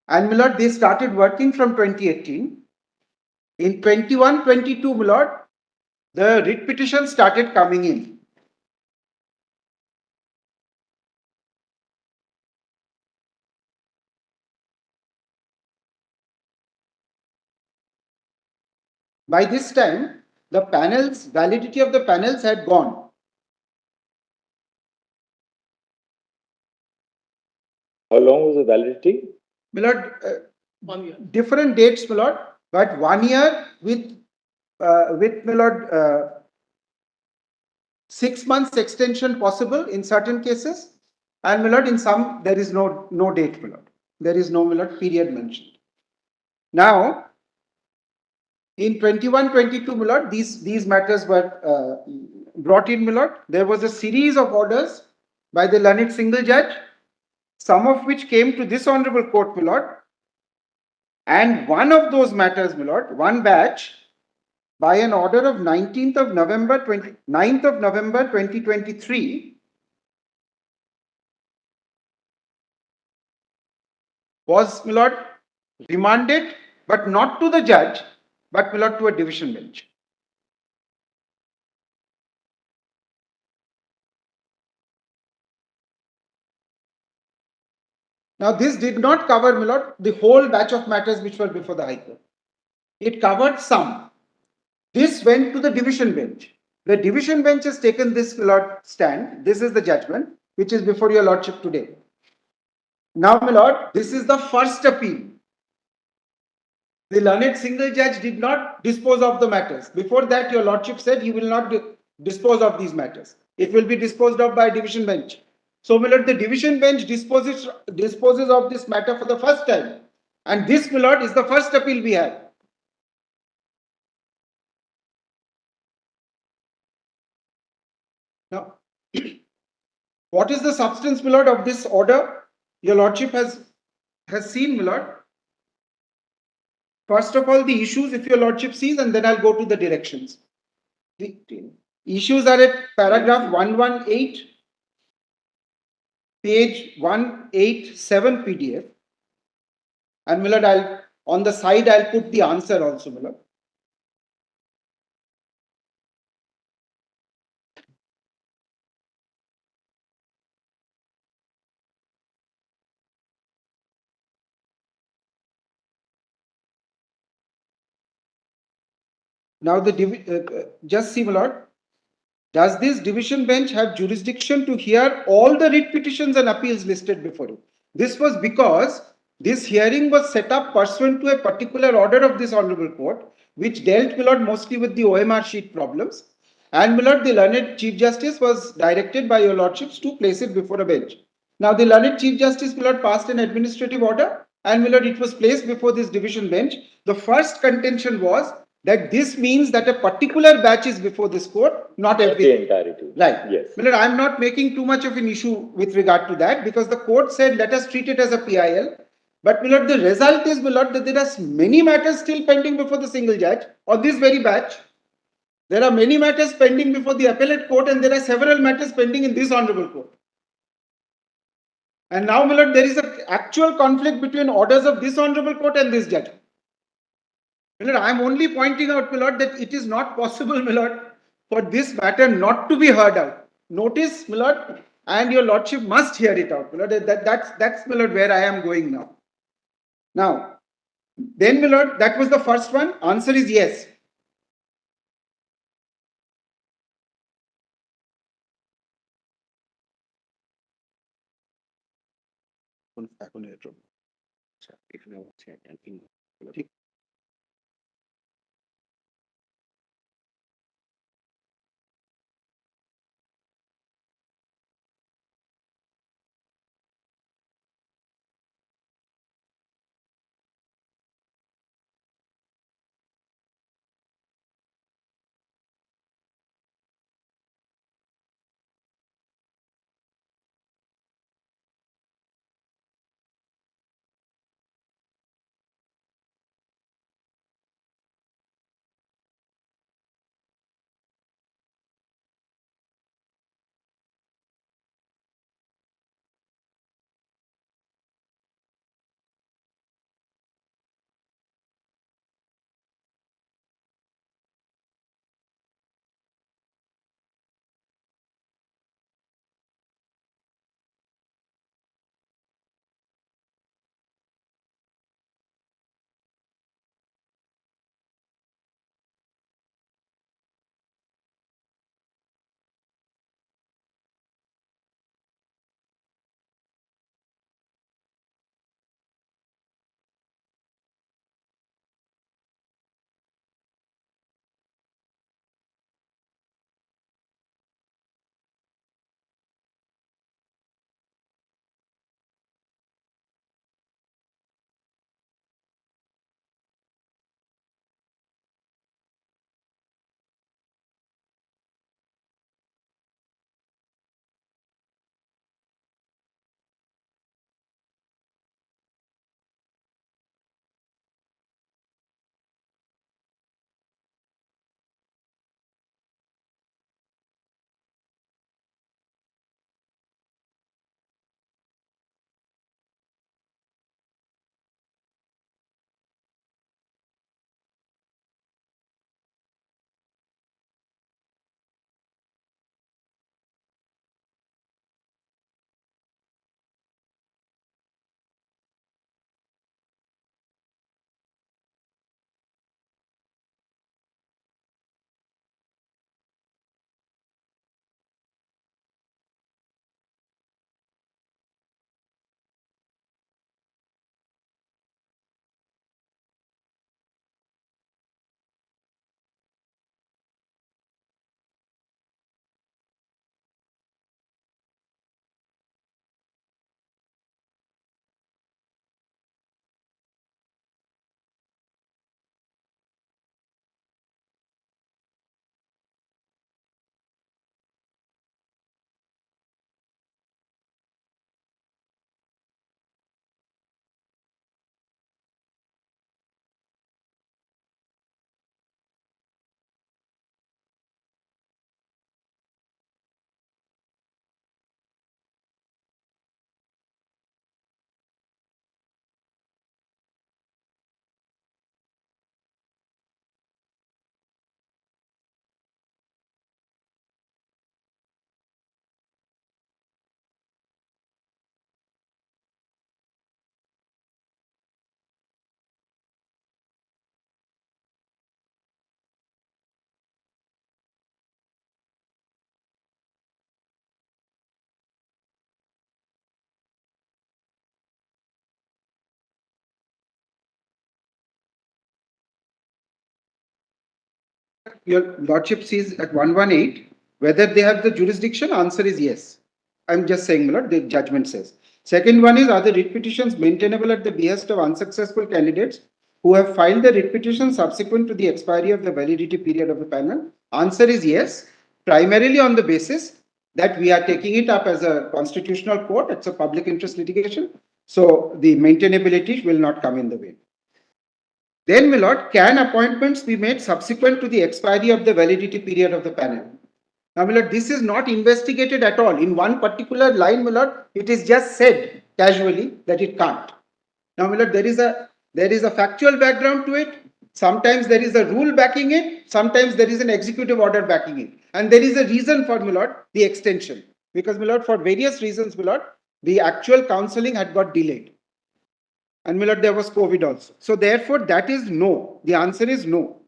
And my lord, they started working from 2018. In 21-22, my lord, the writ petitions started coming in. By this time, the panels, validity of the panels had gone. How long was the validity? My lord, different dates, my lord, but 1 year with my lord, 6 months extension possible in certain cases, and my lord, in some there is no date, my lord. There is no, my lord, period mentioned. Now, in 21-22, my lord, these matters were brought in, my lord. There was a series of orders by the learned single judge, some of which came to this honorable court, my lord. And one of those matters, my lord, one batch, by an order of 9th of November 2023, was, my lord, remanded, but not to the judge, but, my lord, to a division bench. Now, this did not cover, my lord, the whole batch of matters which were before the High Court. It covered some. This went to the division bench. The division bench has taken this, my lord, stand. This is the judgment which is before your lordship today. Now, my lord, this is the first appeal. The learned single judge did not dispose of the matters. Before that, your lordship said he will not dispose of these matters. It will be disposed of by a division bench. So, my lord, the division bench disposes of this matter for the first time. And this, my lord, is the first appeal we have. Now, what is the substance, my lord, of this order? Your lordship has seen, my lord. First of all, the issues, if your lordship sees, and then I'll go to the directions. The issues are at paragraph 118, page 187 PDF. And my lord, on the side, I'll put the answer also, my lord. Now, just see, my lord. Does this division bench have jurisdiction to hear all the writ petitions and appeals listed before it? This was because this hearing was set up pursuant to a particular order of this honorable court, which dealt, my lord, mostly with the OMR sheet problems. And, my lord, the learned Chief Justice was directed by your lordships to place it before a bench. Now, the learned Chief Justice, my lord, passed an administrative order, and, my lord, it was placed before this division bench. The first contention was that this means that a particular batch is before this court, not everything. The entirety. Right. Yes. But I'm not making too much of an issue with regard to that, because the court said, let us treat it as a PIL. But, my lord, the result is, my lord, that there are many matters still pending before the single judge on this very batch. There are many matters pending before the appellate court, and there are several matters pending in this honorable court. And now, my lord, there is an actual conflict between orders of this honorable court and this judge. My lord, I am only pointing out, my lord, that it is not possible, my lord, for this matter not to be heard out. Notice, my lord, and your lordship must hear it out, my lord. That's, my lord, where I am going now. Now, then, my lord, that was the first one. Answer is yes. your lordship sees at 118, whether they have the jurisdiction, answer is yes. I'm just saying, my lord, the judgment says. Second one is, are the writ petitions maintainable at the behest of unsuccessful candidates who have filed the writ petition subsequent to the expiry of the validity period of the panel? Answer is yes, primarily on the basis that we are taking it up as a constitutional court. It's a public interest litigation. So the maintainability will not come in the way. Then, my lord, can appointments be made subsequent to the expiry of the validity period of the panel? Now, my lord, this is not investigated at all. In one particular line, my lord, it is just said casually that it can't. Now, my lord, there is a factual background to it. Sometimes there is a rule backing it. Sometimes there is an executive order backing it. And there is a reason for, my lord, the extension. Because, my lord, for various reasons, my lord, the actual counseling had got delayed. And, my lord, there was COVID also. So, therefore, that is no. The answer is no.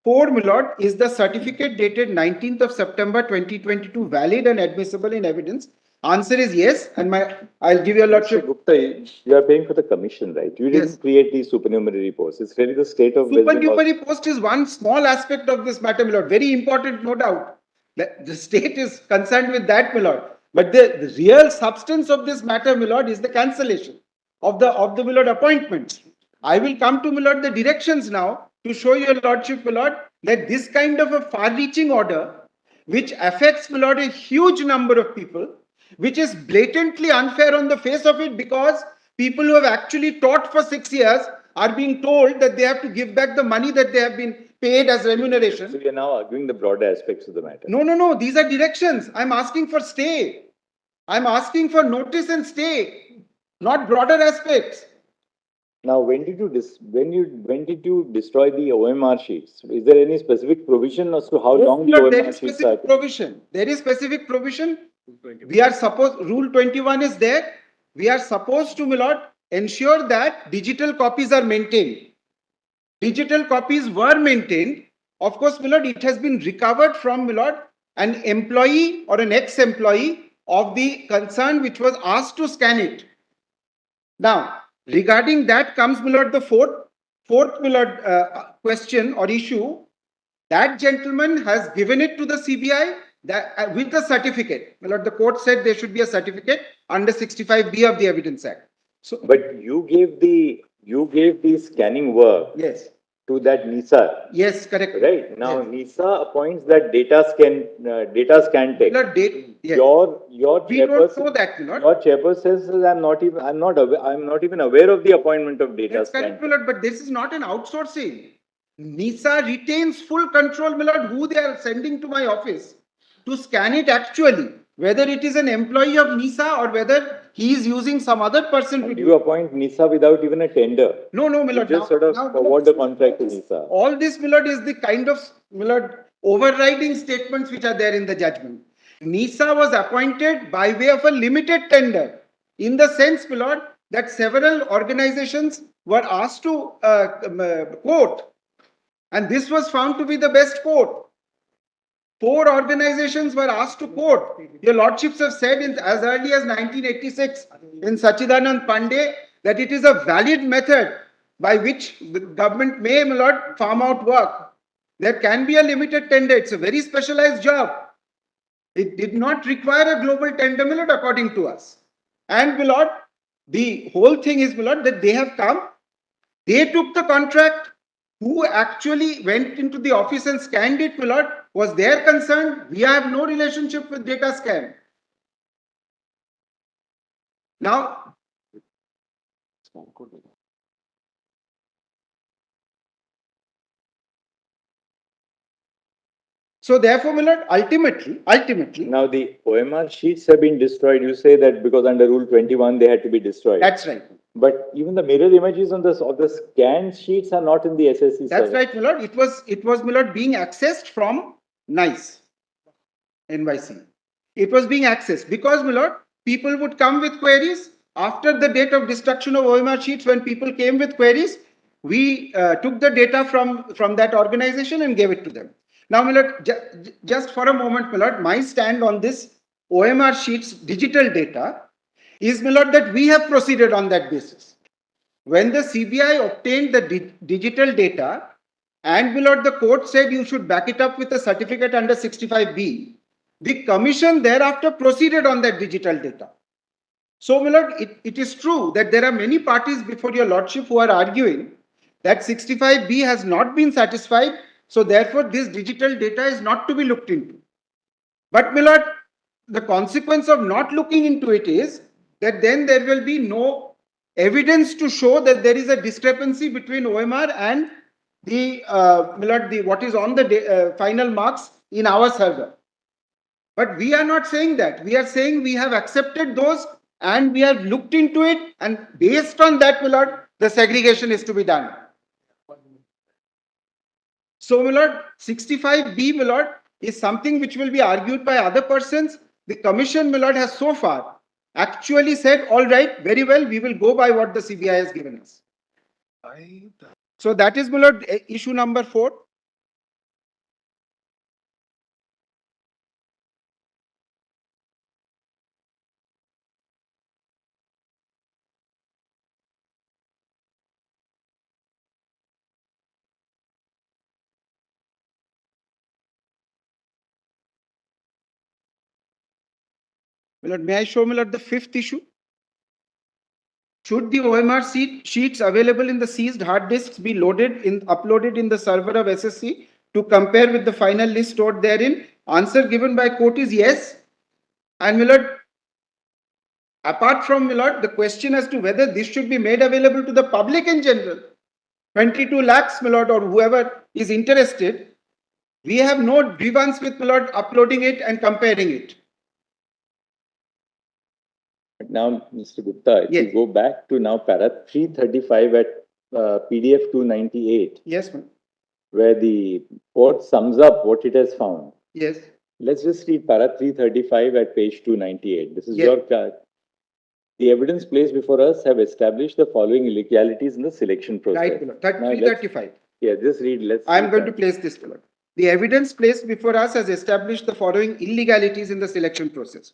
4, my lord, is the certificate dated 19th of September 2022 valid and admissible in evidence? Answer is yes. And I'll give you a lordship. Mr. Gupta, you are paying for the commission, right? You didn't Yes. create these supernumerary posts. It's really the state of West Bengal. Supernumerary post is one small aspect of this matter, my lord. Very important, no doubt. The state is concerned with that, my lord. But the real substance of this matter, my lord, is the cancellation of the my lord appointments. I will come to, my lord, the directions now to show your lordship, my lord, that this kind of a far-reaching order, which affects, my lord, a huge number of people, which is blatantly unfair on the face of it, because people who have actually taught for 6 years are being told that they have to give back the money that they have been paid as remuneration. So we are now arguing the broader aspects of the matter. No. These are directions. I'm asking for stay. I'm asking for notice and stay, not broader aspects. Now, when did you destroy the OMR sheets? Is there any specific provision as to how long the No, there OMR is sheets are? specific provision. There is specific provision. We are supposed, Rule 21 is there. We are supposed to, my lord, ensure that digital copies are maintained. Digital copies were maintained. Of course, my lord, it has been recovered from, my lord, an employee or an ex-employee of the concern which was asked to scan it. Now, regarding that comes, my lord, the fourth, my lord, question or issue. That gentleman has given it to the CBI that, with the certificate. My lord, the court said there should be a certificate under 65B of the Evidence Act. So, But you gave the scanning work yes, to that NISA, yes, correct. right? Now Yes. NISA appoints that data scan tech. My lord, yes. Your We don't chairperson, know that, my lord. your chairperson says I'm not even aware of the appointment of data That's scan correct, my tech. lord, but this is not an outsourcing. NISA retains full control, my lord, who they are sending to my office to scan it actually, whether it is an employee of NISA or whether he is using some other person to And do you it. appoint NISA without even a tender. No, my You lord. just sort of forward the contract to NISA. All this, my lord, is the kind of, my lord, overriding statements which are there in the judgment. NISA was appointed by way of a limited tender, in the sense, my lord, that several organizations were asked to quote, and this was found to be the best quote. 4 organizations were asked to quote. Your lordships have said as early as 1986 in Sachidanand Pandey that it is a valid method by which the government may, my lord, farm out work. There can be a limited tender. It's a very specialized job. It did not require a global tender, my lord, according to us. And, my lord, the whole thing is, my lord, that they have come, they took the contract. Who actually went into the office and scanned it, my lord, was their concern. We have no relationship with data scan. Now, so therefore, my lord, ultimately, Now the OMR sheets have been destroyed. You say that because under Rule 21 they had to be destroyed. that's right. But even the mirror images of the scanned sheets are not in the SSC That's server. right, my lord. It was, my lord, being accessed from NICE, NYC. It was being accessed because, my lord, people would come with queries. After the date of destruction of OMR sheets, when people came with queries, we took the data from that organization and gave it to them. Now, my lord, just for a moment, my lord, my stand on this OMR sheets digital data is, my lord, that we have proceeded on that basis. When the CBI obtained the digital data, and my lord, the court said you should back it up with a certificate under 65B. The commission thereafter proceeded on that digital data. So, my lord, it is true that there are many parties before your lordship who are arguing that 65B has not been satisfied, so therefore this digital data is not to be looked into. But, my lord, the consequence of not looking into it is that then there will be no evidence to show that there is a discrepancy between OMR and the, my lord, the what is on the final marks in our server. But we are not saying that. We are saying we have accepted those and we have looked into it, and based on that, my lord, the segregation is to be done. So, my lord, 65B, my lord, is something which will be argued by other persons. The commission, my lord, has so far actually said, all right, very well, we will go by what the CBI has given us. So that is, my lord, issue number 4. My lord, may I show, my lord, the 5th issue? Should the OMR sheets available in the seized hard disks be uploaded in the server of SSC to compare with the final list stored therein? Answer given by court is yes. And, my lord, apart from, my lord, the question as to whether this should be made available to the public in general, 22 lakhs, my lord, or whoever is interested, we have no grievance with, my lord, uploading it and comparing it. Now, Mr. Gupta, if Yes. you go back to now para 335 at PDF 298, Yes, ma'am. where the court sums up what it has found. Yes. Let's just read para 335 at page 298. This is Yes. your card. The evidence placed before us have established the following illegalities in the selection process. Right, my lord. Now, 335. Yeah, just read. I am going to place this, my lord. The evidence placed before us has established the following illegalities in the selection process.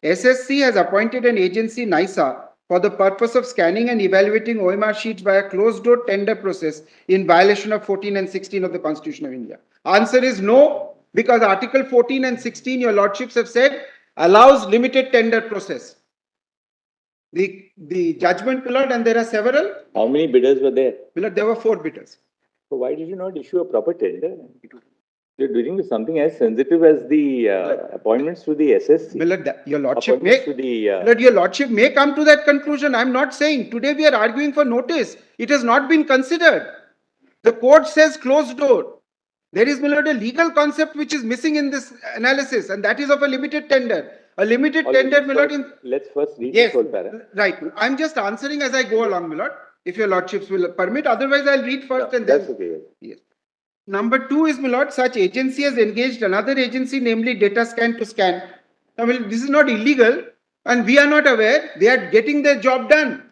SSC has appointed an agency, NISA, for the purpose of scanning and evaluating OMR sheets by a closed-door tender process in violation of 14 and 16 of the Constitution of India. Answer is no, because Article 14 and 16, your lordships have said, allows limited tender process. The judgment, my lord, and there are several. How many bidders were there? My lord, there were 4 bidders. So why did you not issue a proper tender? You're doing something as sensitive as the appointments to the SSC. My lord, your lordship Appointments may, to the, my lord, your lordship may come to that conclusion. I'm not saying. Today we are arguing for notice. It has not been considered. The court says closed door. There is, my lord, a legal concept which is missing in this analysis, and that is of a limited tender. A limited tender, my lord, let's first read yes, this whole para. right. I'm just answering as I go along, my lord, if your lordships will permit. Otherwise, I'll read first and then. That's okay. Yes. Number 2 is, my lord, such agency has engaged another agency, namely Data Scan, to scan. Now, well, this is not illegal, and we are not aware. They are getting their job done.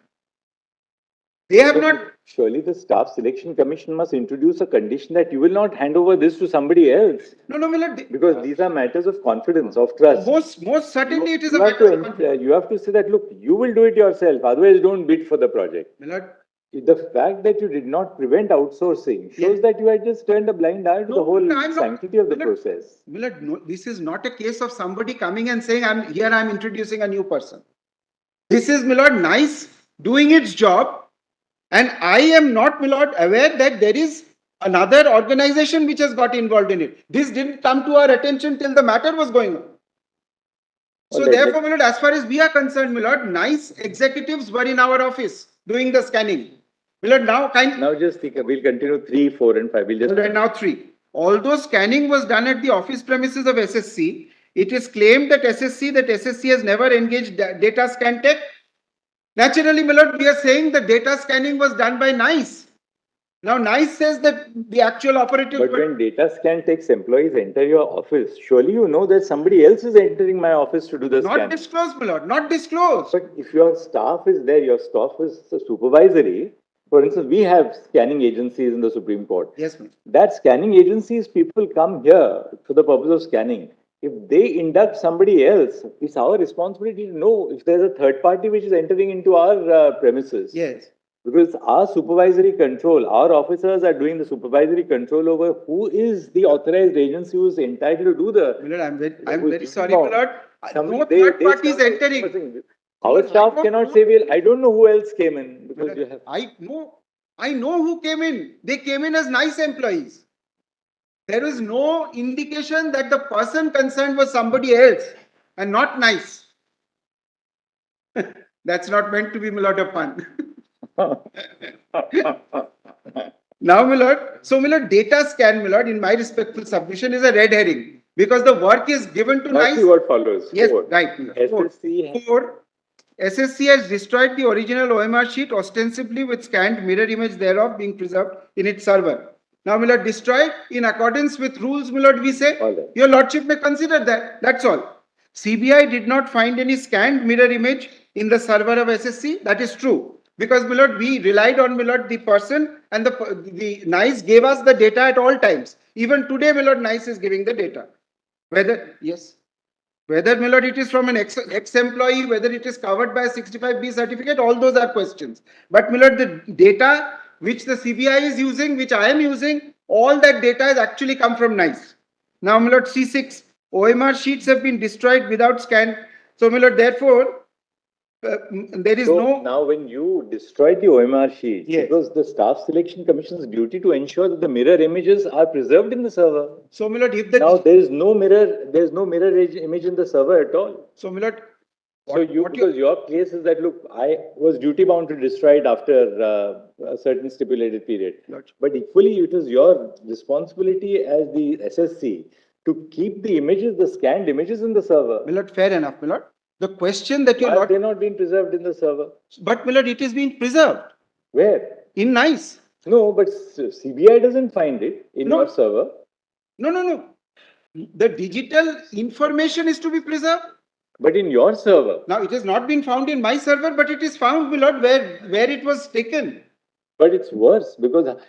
They have not. Surely the Staff Selection Commission must introduce a condition that you will not hand over this to somebody else. No, my lord. Because these are matters of confidence, of trust. Most certainly it is a you have matter of confidence. you have to say that, look, you will do it yourself, otherwise don't bid for the project. My lord, The fact that you did not prevent outsourcing shows that you had just turned a blind eye to the whole sanctity of the process. my lord, no, this is not a case of somebody coming and saying, I'm introducing a new person. This is, my lord, nice, doing its job. And I am not, my lord, aware that there is another organization which has got involved in it. This didn't come to our attention till the matter was going on. So therefore, my lord, as far as we are concerned, my lord, nice executives were in our office doing the scanning. My lord, now just think, we'll continue 3, 4 and 5. We'll just now 3. Although scanning was done at the office premises of SSC, it is claimed that SSC has never engaged data scan tech. Naturally, my lord, we are saying the data scanning was done by NICE. Now, NICE says that the actual operative. But when data scan takes employees enter your office, surely you know that somebody else is entering my office to do the scan. Not disclosed, my lord, not disclosed. But if your staff is there, your staff is supervisory. For instance, we have scanning agencies in the Supreme Court. Yes, ma'am. That scanning agencies, people come here for the purpose of scanning. If they induct somebody else, it's our responsibility to know if there's a third party which is entering into our premises. Yes. Because our supervisory control, our officers are doing the supervisory control over who is the authorized agency who is entitled to do the. Milord, I'm who is very duty sorry, bound. Milord. Somebody- No they- third they party is start entering. enforcing. Our Milord, staff I don't cannot know. say, well, I don't know who else came in because you have. I know who came in. They came in as nice employees. There is no indication that the person concerned was somebody else and not nice. That's not meant to be Milord a pun. Now, Milord, so Milord, data scan, Milord, in my respectful submission, is a red herring because the work is given to Now nice. see what follows. Yes, Four. right. Milord. SSC Four. SSC has destroyed the original OMR sheet ostensibly with scanned mirror image thereof being preserved in its server. Now, Milord, destroyed in accordance with rules, Milord, we say. All right. Your Lordship may consider that. That's all. CBI did not find any scanned mirror image in the server of SSC. That is true. Because, Milord, we relied on, Milord, the person and the NICE gave us the data at all times. Even today, Milord, NICE is giving the data. Whether, yes. Whether, Milord, it is from an ex-employee, whether it is covered by a 65B certificate, all those are questions. But, Milord, the data which the CBI is using, which I am using, all that data has actually come from NICE. Now, Milord, C6, OMR sheets have been destroyed without scan. So, Milord, therefore, there is So no... now when you destroyed the OMR sheets, Yes. it was the Staff Selection Commission's duty to ensure that the mirror images are preserved in the server. So, Milord, if the... Now there is no mirror image in the server at all. So, Milord... Because your case is that, look, I was duty bound to destroy it after a certain stipulated period. But equally, it is your responsibility as the SSC to keep the images, the scanned images in the server. Milord, fair enough, Milord. The question that Why are they not being preserved in the server? But, Milord, it is being preserved. Where? In NICE. No, but CBI doesn't find it in your server. No. The digital information is to be preserved. But in your server. Now, it has not been found in my server, but it is found, Milord, where it was taken. But it's worse because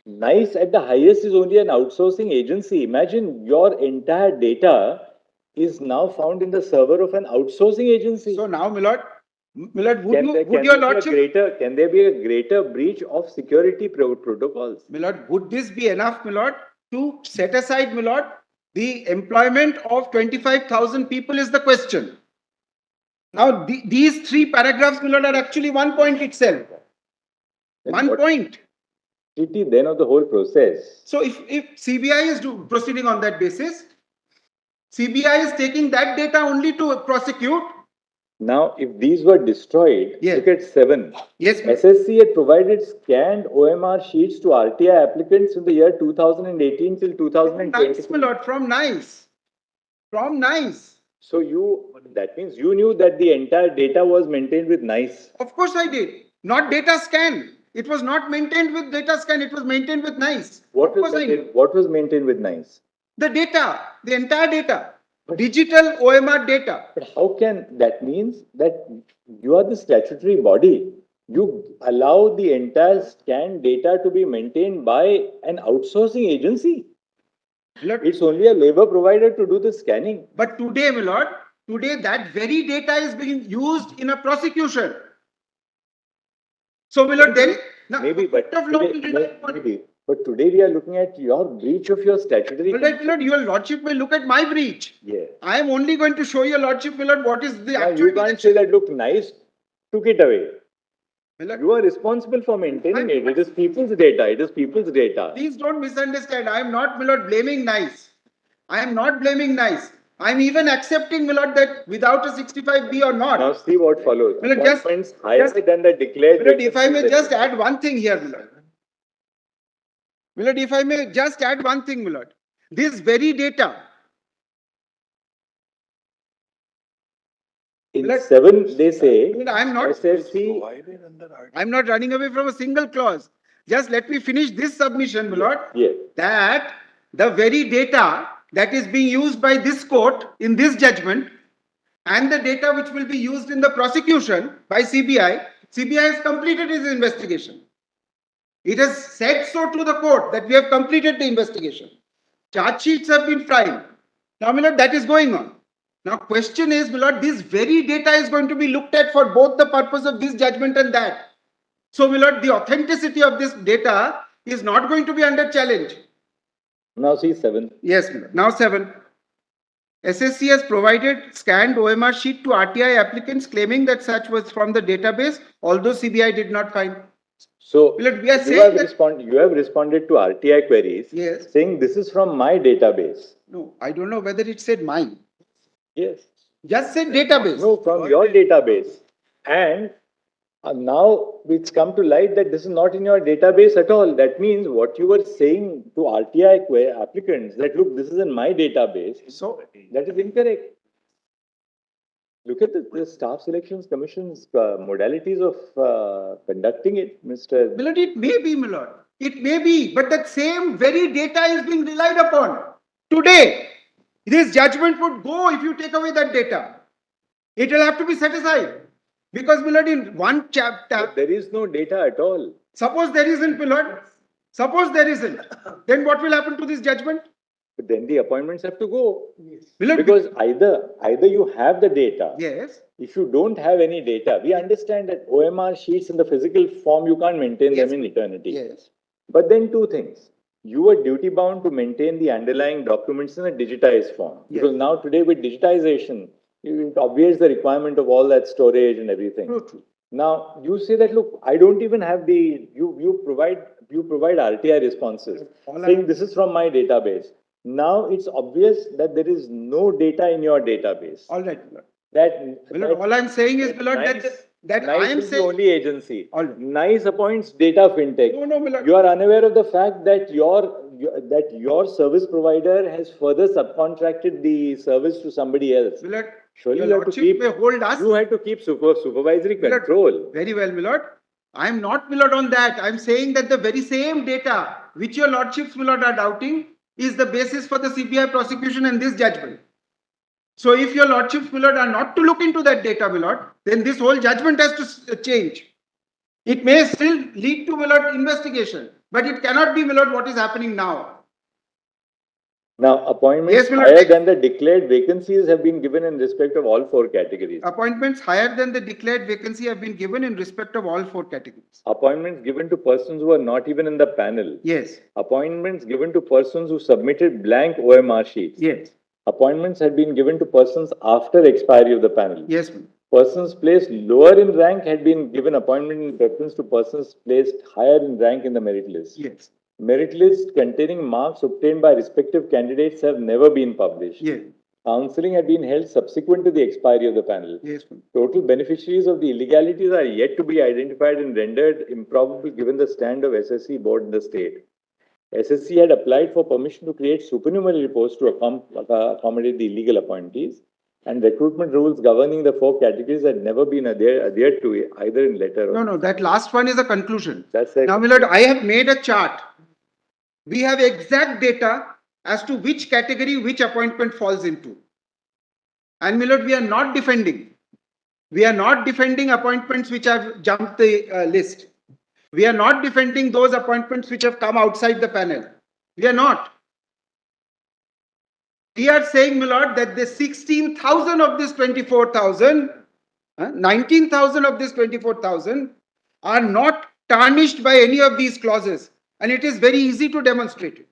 NICE at the highest is only an outsourcing agency. Imagine your entire data is now found in the server of an outsourcing agency. So now, Milord, can there be a greater breach of security protocols? Milord, would this be enough, Milord, to set aside, Milord, the employment of 25,000 people is the question. Now, these three paragraphs, Milord, are actually one point itself. One point. Then of the whole process. So if CBI is proceeding on that basis, CBI is taking that data only to prosecute. Now, if these were destroyed, yes. Look at 7. Yes, SSC had provided scanned OMR sheets to RTI applicants in the year 2018 till 2020. NICE, my lord, from NICE. From NICE. So that means you knew that the entire data was maintained with NICE. Of course I did. Not data scan. It was not maintained with data scan. It was maintained with NICE. What was maintained with NICE? The data, the entire data. Digital OMR data. But how can that means that you are the statutory body? You allow the entire scanned data to be maintained by an outsourcing agency. It's only a labor provider to do the scanning. But today, my lord, that very data is being used in a prosecution. So, my lord, but today we are looking at your breach of your statutory. My lord, your lordship may look at my breach. Yeah. I am only going to show your lordship, my lord, what is the actual. You can't say that, look, NICE took it away. You are responsible for maintaining it. It is people's data. It is people's data. Please don't misunderstand. I am not, my lord, blaming NICE. I am not blaming NICE. I am even accepting, my lord, that without a 65B or not. Now see what follows. My lord, Appointments higher than the declared. My lord, if I may just add one thing here, my lord. My lord, if I may just add one thing, my lord. This very data. In 7, they say, I'm not SSC. I'm not running away from a single clause. Just let me finish this submission, my lord. Yes. That the very data that is being used by this court in this judgment and the data which will be used in the prosecution by CBI has completed its investigation. It has said so to the court that we have completed the investigation. Charge sheets have been filed. Now, my lord, that is going on. Now, question is, my lord, this very data is going to be looked at for both the purpose of this judgment and that. So, my lord, the authenticity of this data is not going to be under challenge. Now see 7. Yes, my lord. Now 7. SSC has provided scanned OMR sheet to RTI applicants claiming that such was from the database, although CBI did not find. So Well, we are you saying have, that- you have responded to RTI queries Yes. saying this is from my database. No, I don't know whether it said mine. Yes. Just said database. No, from your database. And now it's come to light that this is not in your database at all. That means what you were saying to RTI applicants that look, this is in my database. So, That is incorrect. Look at the Staff Selections Commission's modalities of conducting it, Mr. Milord, it may be, Milord. It may be, but that same very data is being relied upon. Today, this judgment would go if you take away that data. It will have to be set aside. Because, Milord, in one chapter, There is no data at all. suppose there isn't, Milord. Suppose there isn't. Then what will happen to this judgment? But then the appointments have to go. Milord, Because either you have the data. yes. If you don't have any data, we understand that OMR sheets in the physical form, you can't maintain Yes. them in eternity. Yes. But then two things. You are duty bound to maintain the underlying documents in a digitized form. Yes. Because now today with digitization, it obviates the requirement of all that storage and everything. True. Now you say that, look, I don't even have you provide RTI responses saying this is from my database. Now it's obvious that there is no data in your database. All right, Milord. That All I'm saying is, Milord, NICE that I am is the saying. only agency. All right. NICE appoints data fintech. No, Milord. You are unaware of the fact that your service provider has further subcontracted the service to somebody else. Milord, Surely your you have to lordship keep. may hold us. You have to keep supervisory Milord, control. Very well, Milord. I am not, Milord, on that. I am saying that the very same data which your lordships, Milord, are doubting is the basis for the CBI prosecution and this judgment. So if your lordships, Milord, are not to look into that data, Milord, then this whole judgment has to change. It may still lead to, Milord, investigation, but it cannot be, Milord, what is happening now. Now, appointments Yes, Milord. higher than the declared vacancies have been given in respect of all 4 categories. Appointments higher than the declared vacancy have been given in respect of all 4 categories. Appointments given to persons who are not even in the panel. Yes. Appointments given to persons who submitted blank OMR sheets. Yes. Appointments had been given to persons after expiry of the panel. Yes, Milord. Persons placed lower in rank had been given appointment in preference to persons placed higher in rank in the merit list. Yes. Merit lists containing marks obtained by respective candidates have never been published. Yes. Counseling had been held subsequent to the expiry of the panel. Yes, Milord. Total beneficiaries of the illegalities are yet to be identified and rendered improbable given the stand of SSC board in the state. SSC had applied for permission to create supernumerary posts to accommodate the illegal appointees, and recruitment rules governing the 4 categories had never been adhered to either in letter or... No, that last one is a conclusion. That's it. Now, Milord, I have made a chart. We have exact data as to which category which appointment falls into. And, Milord, we are not defending. We are not defending appointments which have jumped the list. We are not defending those appointments which have come outside the panel. We are not. We are saying, Milord, that the 16,000 of this 24,000, 19,000 of this 24,000 are not tarnished by any of these clauses. And it is very easy to demonstrate it.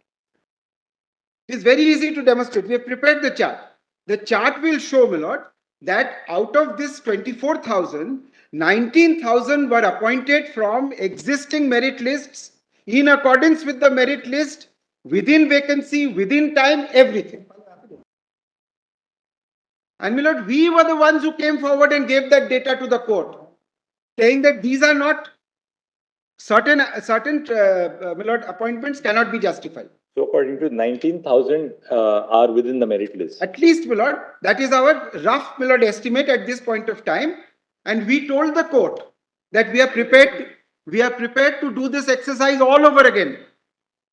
It is very easy to demonstrate. We have prepared the chart. The chart will show, Milord, that out of this 24,000, 19,000 were appointed from existing merit lists in accordance with the merit list, within vacancy, within time, everything. And, Milord, we were the ones who came forward and gave that data to the court, saying that these are not certain Milord, appointments cannot be justified. So according to 19,000 are within the merit list. At least, Milord, that is our rough, Milord, estimate at this point of time. And we told the court that we are prepared to do this exercise all over again.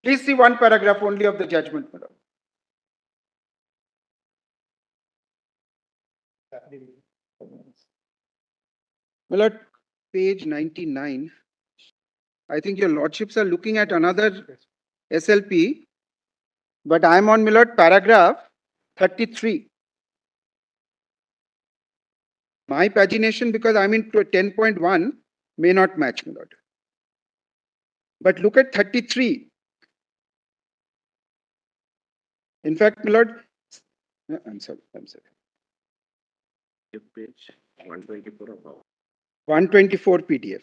Please see one paragraph only of the judgment, Milord. Milord, page 99. I think your lordships are looking at another SLP, but I am on, Milord, paragraph 33. My pagination, because I'm in 10.1, may not match, Milord. But look at 33. In fact, my lord, I'm sorry. Page 124 above. 124 PDF.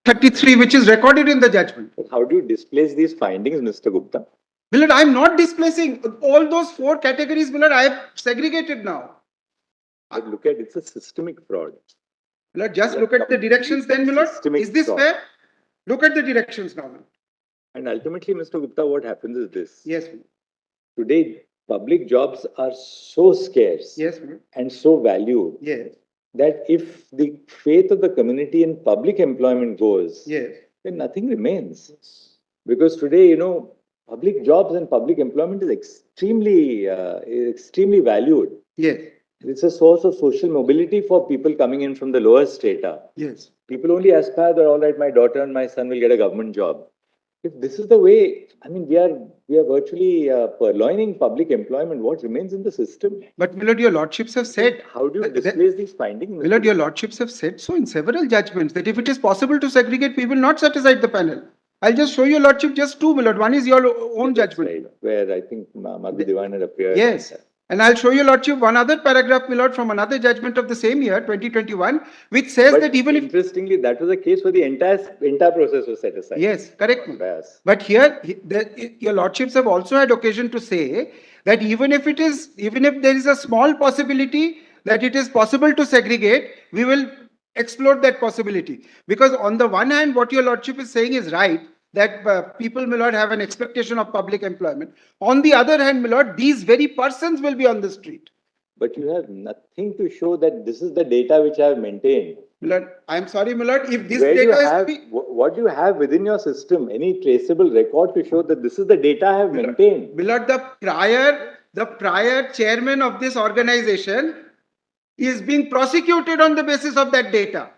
Thirty-three, which is recorded in the judgment. How do you displace these findings, Mr. Gupta? Millard, I'm not displacing all those 4 categories, Millard. I have segregated now. But look at, it's a systemic fraud. Millard, just look at the directions then, Millard. Systemic Is this fraud. fair? Look at the directions now. Millard. And ultimately, Mr. Gupta, what happens is this. Yes, Millard. Today, public jobs are so scarce Yes, Millard. and so valued Yes, that if the faith of the community in public employment goes, yes. then nothing remains. Because today, you know, public jobs and public employment is extremely valued. Yes, It's a source of social mobility for people coming in from the lower strata. yes. People only aspire that, all right, my daughter and my son will get a government job. If this is the way, I mean, we are virtually purloining public employment. What remains in the system? But Millard, your lordships have said. How do you that- displace these findings? Mr. Millard, your lordships have said so in several judgments that if it is possible to segregate, we will not set aside the panel. I'll just show your lordship just 2, Millard. One is your own That's judgment. right, where I think Madhu Diwan had appeared. Yes. And I'll show your lordship one other paragraph, Millard, from another judgment of the same year, 2021, which says But that even if. interestingly, that was the case where the entire process was set aside. Yes, correct. Yes. But here, your lordships have also had occasion to say that even if there is a small possibility that it is possible to segregate, we will explore that possibility. Because on the one hand, what your lordship is saying is right, that people, my lord, have an expectation of public employment. On the other hand, my lord, these very persons will be on the street. But you have nothing to show that this is the data which I have maintained. Milord, I'm sorry, Milord, if this Where do you data is to have, be. what do you have within your system? Any traceable record to show that this is the data I have maintained? Milord, the prior chairman of this organization is being prosecuted on the basis of that data.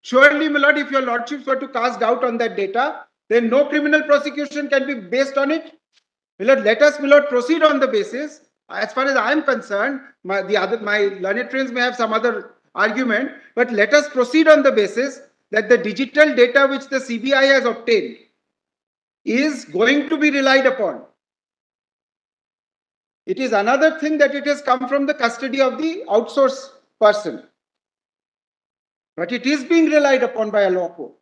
Surely, Milord, if your lordships were to cast doubt on that data, then no criminal prosecution can be based on it. Milord, let us, Milord, proceed on the basis. As far as I am concerned, my learned friends may have some other argument, but let us proceed on the basis that the digital data which the CBI has obtained is going to be relied upon. It is another thing that it has come from the custody of the outsourced person. But it is being relied upon by a law court.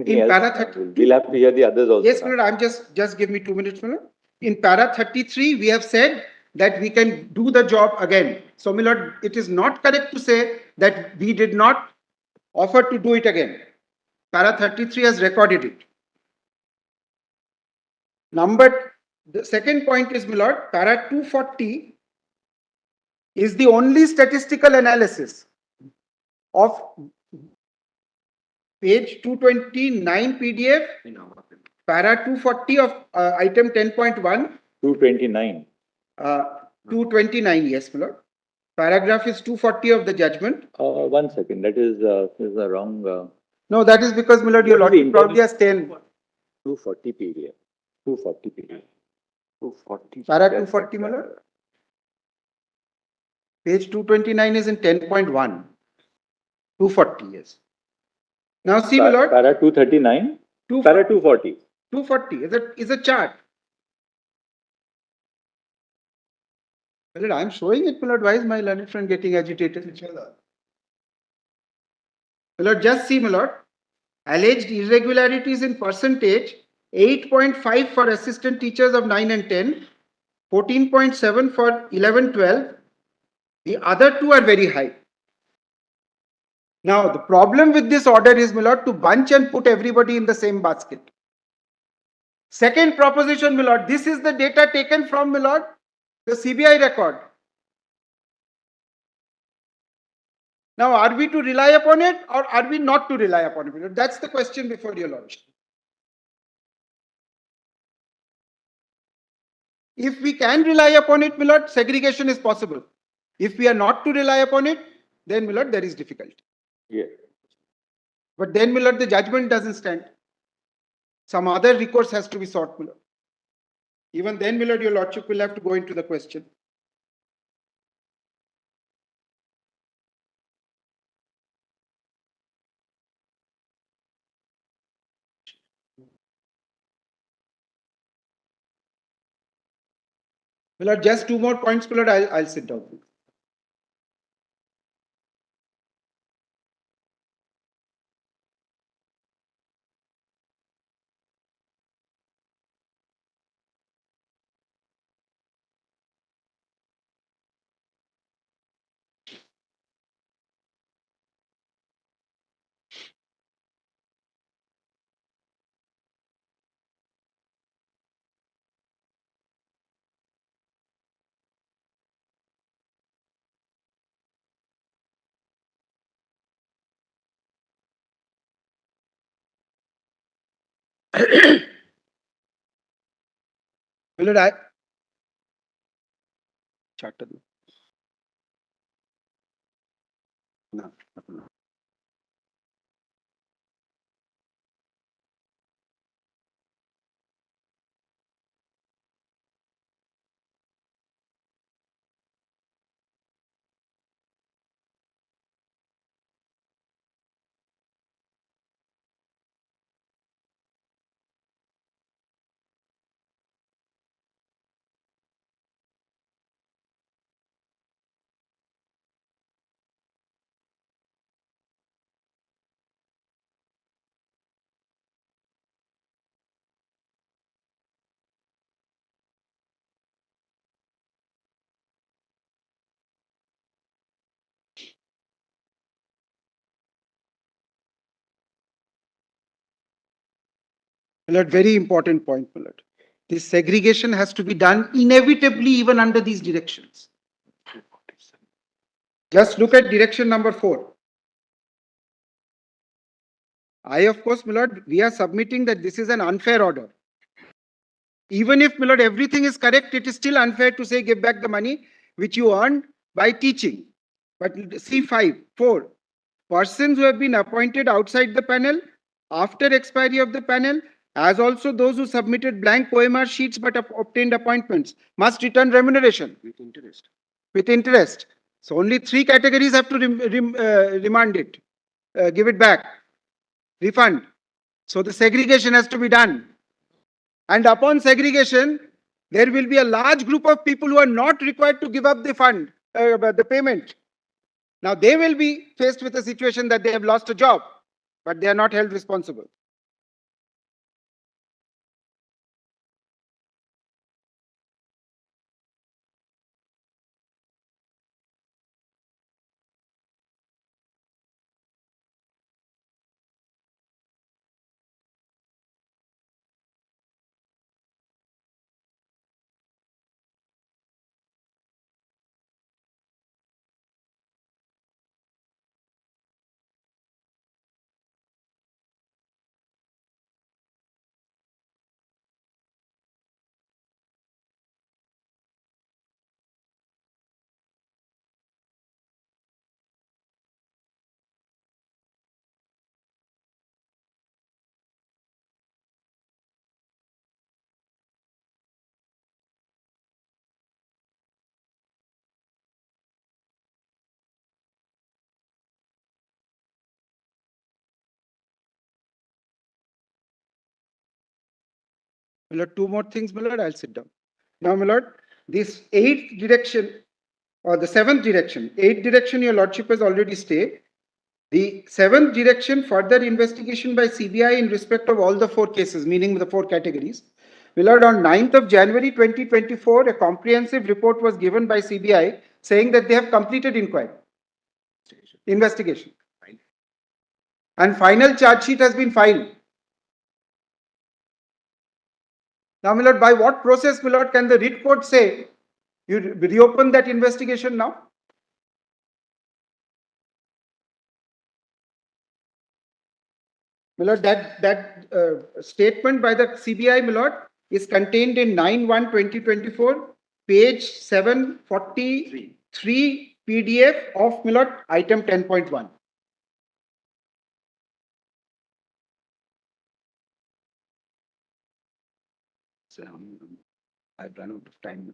anything In else? para 30 We'll have to hear the others also. Yes, now. Milord, I'm just give me 2 minutes, Milord. In para 33, we have said that we can do the job again. So, Milord, it is not correct to say that we did not offer to do it again. Para 33 has recorded it. The second point is, Milord, para 240 is the only statistical analysis of page 229 PDF, para 240 of item 10.1. 229. 229, yes, my lord. Paragraph is 240 of the judgment. 1 second, that is the wrong. No, that is because, my lord, your What is the lord probably has 10. 240 period. 240 period. 240. Para 240, my lord. Page 229 is in 10.1. 240, yes. Now see, my lord. Para 239. Para 240. 240 is a chart. My lord, I am showing it, my lord. Why is my learned friend getting agitated? My lord, just see, my lord. Alleged irregularities in percentage 8.5 for assistant teachers of 9 and 10, 14.7 for 11, 12. The other two are very high. Now, the problem with this order is, my lord, to bunch and put everybody in the same basket. Second proposition, my lord, this is the data taken from, my lord, the CBI record. Now, are we to rely upon it or are we not to rely upon it? That's the question before your lordship. If we can rely upon it, my lord, segregation is possible. If we are not to rely upon it, then, my lord, there is difficulty. Yes. But then, my lord, the judgment doesn't stand. Some other recourse has to be sought, my lord. Even then, my lord, your lordship will have to go into the question. My lord, just 2 more points, my lord, I'll sit down. My lord, charter. No. My lord, very important point, my lord. This segregation has to be done inevitably even under these directions. Just look at direction number 4. Of course, my lord, we are submitting that this is an unfair order. Even if, my lord, everything is correct, it is still unfair to say give back the money which you earned by teaching. But C4, persons who have been appointed outside the panel after expiry of the panel, as also those who submitted blank OMR sheets but obtained appointments, must return remuneration with interest. With interest. So only 3 categories have to remand it, give it back, refund. So the segregation has to be done. And upon segregation, there will be a large group of people who are not required to give up the fund, the payment. Now they will be faced with a situation that they have lost a job, but they are not held responsible. My lord, two more things, my lord, I'll sit down. Now, my lord, this eighth direction or the seventh direction, eighth direction, your lordship has already stayed. The seventh direction, further investigation by CBI in respect of all the four cases, meaning the four categories. My lord, on 9th of January 2024, a comprehensive report was given by CBI saying that they have completed inquiry, investigation. And final charge sheet has been filed. Now, my lord, by what process, my lord, can the writ court say you reopen that investigation now? My lord, that statement by the CBI, my lord, is contained in 9/1/2024, page 743 PDF of, my lord, item 10.1. I've run out of time.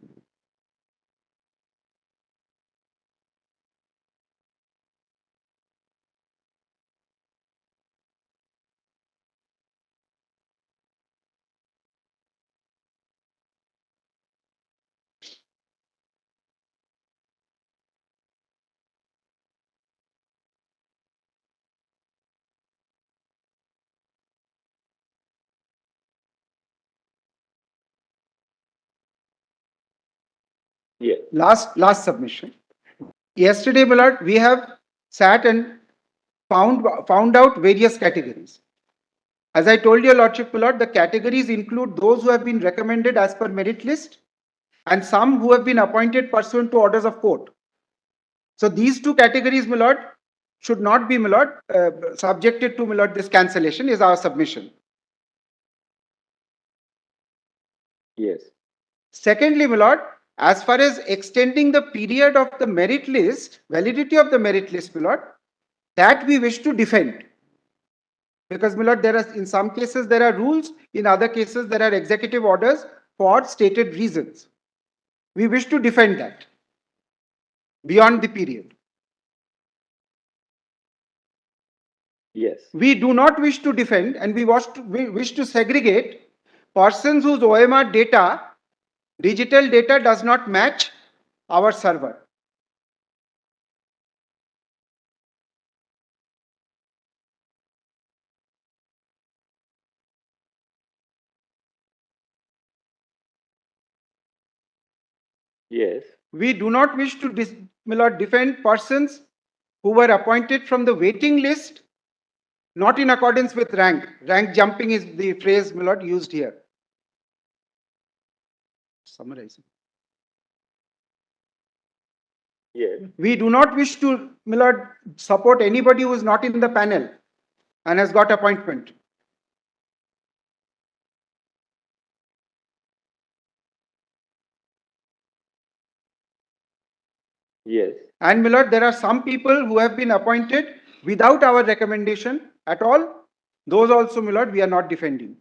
Yes. Last submission. Yesterday, my lord, we have sat and found out various categories. As I told your lordship, my lord, the categories include those who have been recommended as per merit list and some who have been appointed pursuant to orders of court. So these two categories, my lord, should not be, my lord, subjected to, my lord, this cancellation is our submission. Yes. Secondly, my lord, as far as extending the period of the merit list, validity of the merit list, my lord, that we wish to defend. Because, my lord, there are, in some cases, there are rules, in other cases, there are executive orders for stated reasons. We wish to defend that beyond the period. Yes. We do not wish to defend and we wish to segregate persons whose OMR data, digital data does not match our server. Yes. We do not wish to defend persons who were appointed from the waiting list, not in accordance with rank. Rank jumping is the phrase, my lord, used here. Summarizing. Yes. We do not wish to, my lord, support anybody who is not in the panel and has got appointment. Yes. And, my lord, there are some people who have been appointed without our recommendation at all. Those also, my lord, we are not defending.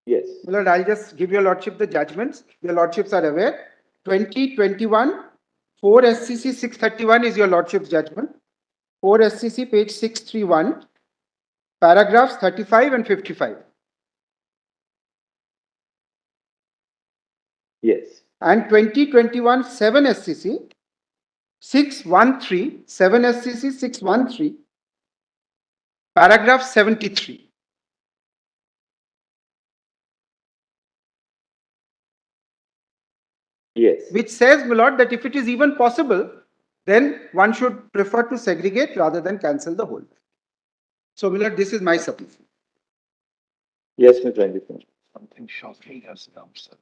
Yes. My lord, I'll just give your lordship the judgments. Your lordships are aware. 2021, 4 SCC 631 is your lordship's judgment. 4 SCC page 631, paragraphs 35 and 55. Yes. And 2021, 7 SCC 613, 7 SCC 613, paragraph 73. Yes. Which says, my lord, that if it is even possible, then one should prefer to segregate rather than cancel the whole. So, my lord, this is my submission. Yes, Mr. Ranjit. Something shocking has come, sir.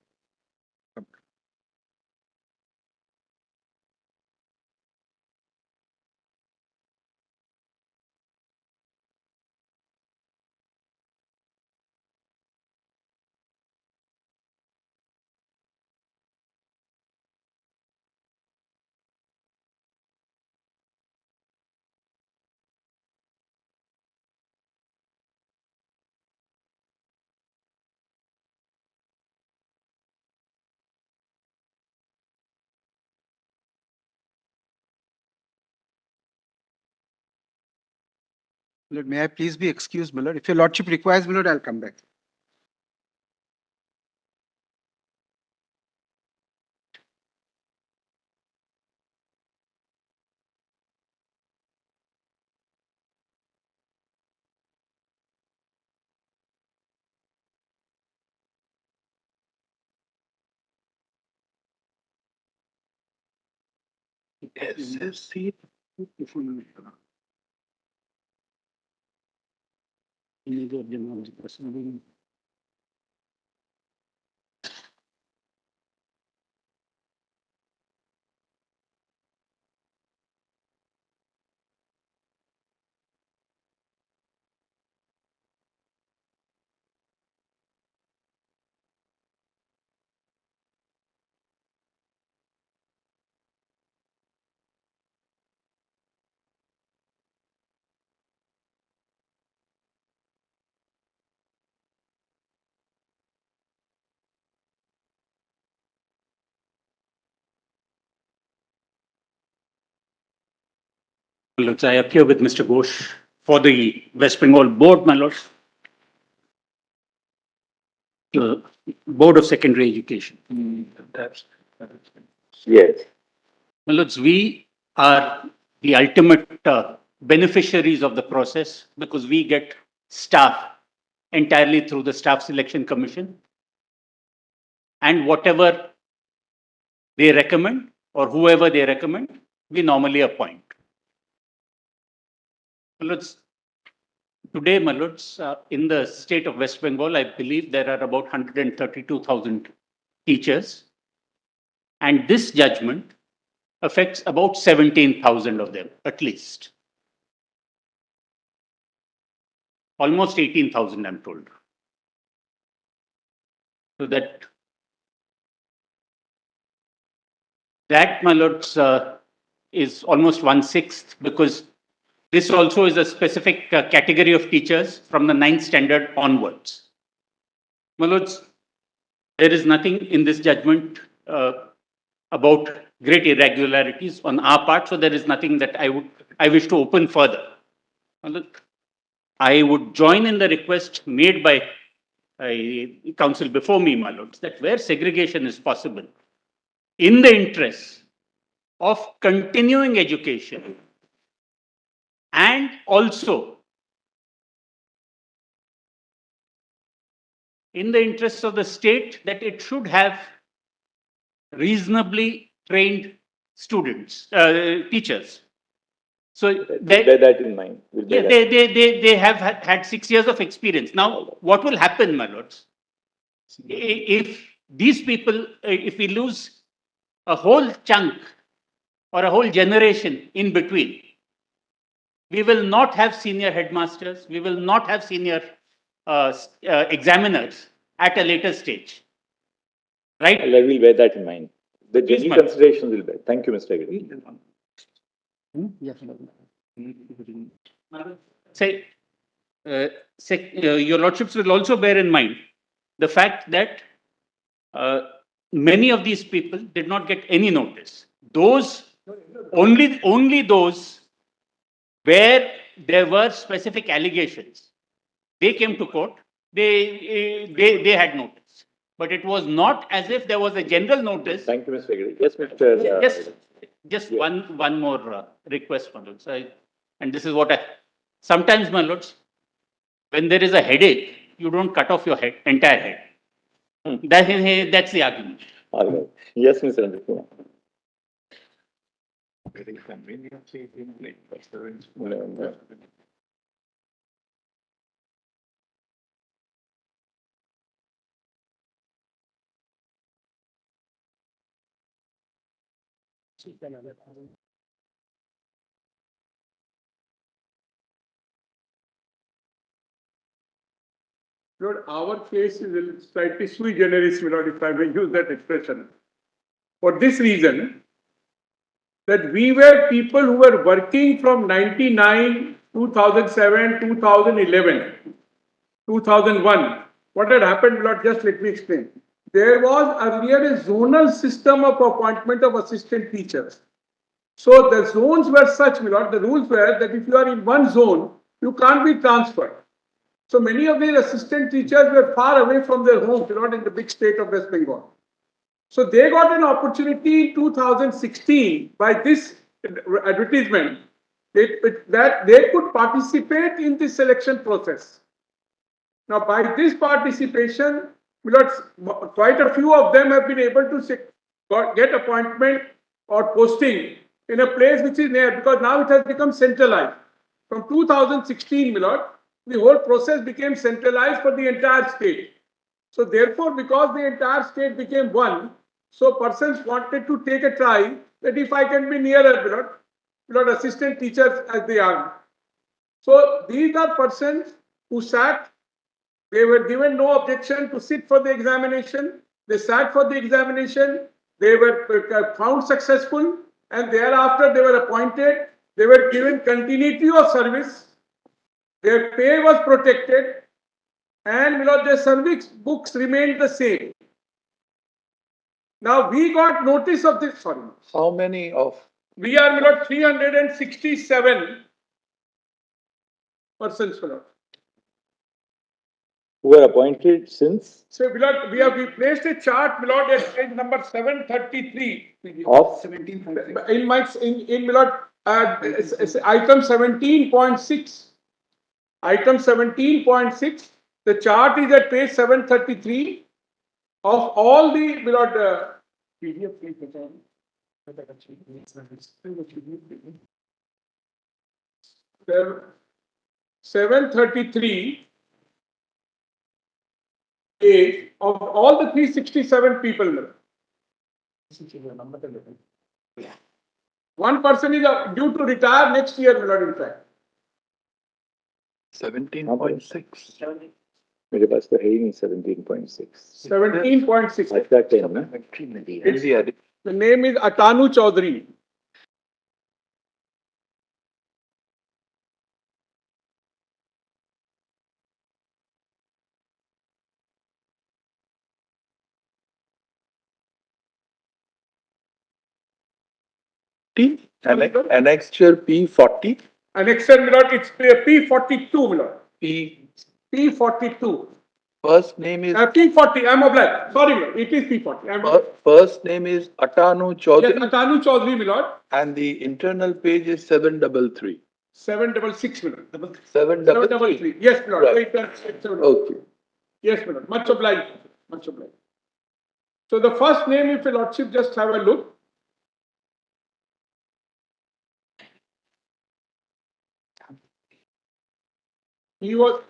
Lord, may I please be excused, my lord? If your lordship requires, my lord, I'll come back. SLST. Lords, I appear with Mr. Ghosh for the West Bengal Board, my lords. The Board of Secondary Education. Yes. My lords, we are the ultimate beneficiaries of the process because we get staff entirely through the Staff Selection Commission. And whatever they recommend or whoever they recommend, we normally appoint. My lords, today, my lords, in the state of West Bengal, I believe there are about 132,000 teachers. And this judgment affects about 17,000 of them, at least. Almost 18,000, I'm told. So that, my lords, is almost 1/6 because this also is a specific category of teachers from the 9th standard onwards. My lords, there is nothing in this judgment about great irregularities on our part, so there is nothing that I wish to open further. My lord, I would join in the request made by council before me, my lords, that where segregation is possible, in the interest of continuing education and also in the interest of the state that it should have reasonably trained students, teachers. So Bear that in mind. We'll bear yeah, that. they have had 6 years of experience. Now, what will happen, my lords? If these people, if we lose a whole chunk or a whole generation in between, we will not have senior headmasters, we will not have senior examiners at a later stage. Right? I will bear that in mind. The Yes, general ma'am. consideration will bear. Thank you, Mr. Agri. Say, your lordships will also bear in mind the fact that many of these people did not get any notice. Those only those where there were specific allegations, they came to court. They had notice, but it was not as if there was a general notice. Thank you, Mr. Agri. Yes, Mr. Just one more request, my lords. And this is what sometimes, my lords, when there is a headache, you don't cut off your entire head. That's the argument. All right. Yes, Mr. Andrew. Very conveniently in breakfast. No. Lord, our case is slightly sui generis, my lord, if I may use that expression. For this reason, that we were people who were working from 99, 2007, 2011, 2001. What had happened, Lord, just let me explain. There was earlier a zonal system of appointment of assistant teachers. So the zones were such, my lord, the rules were that if you are in one zone, you can't be transferred. So many of these assistant teachers were far away from their homes, not in the big state of West Bengal. So they got an opportunity in 2016 by this advertisement that they could participate in the selection process. Now, by this participation, quite a few of them have been able to get appointment or posting in a place which is near, because now it has become centralized. From 2016, the whole process became centralized for the entire state. So therefore, because the entire state became one, so persons wanted to take a try that if I can be nearer, assistant teachers as they are. So these are persons who sat, they were given no objection to sit for the examination, they sat for the examination, they were found successful, and thereafter they were appointed, they were given continuity of service, their pay was protected, and their service books remained the same. Now we got notice of this. Sorry. How many of? We are 367 persons. Who were appointed since? So we placed a chart at page number 733 Of 17.6. In item 17.6. Item 17.6. The chart is at page 733 of all the PDF. 733 A of all the 367 people. One person is due to retire next year, in fact. 17.6. मेरे पास तो है ही नहीं 17.6. 17.6. अच्छा 10 ना? The name is Atanu Chaudhary. Annexure P40. Annexure, it's P42, P42. First name is P40, I'm obliged. Sorry, it is P40. first name is Atanu Chaudhary. Yes, Atanu Chaudhary, And the internal page is 733. 766, 733. Yes, Right. Okay. Yes, much obliged. Much obliged. So the first name, if your lordship just have a look. He was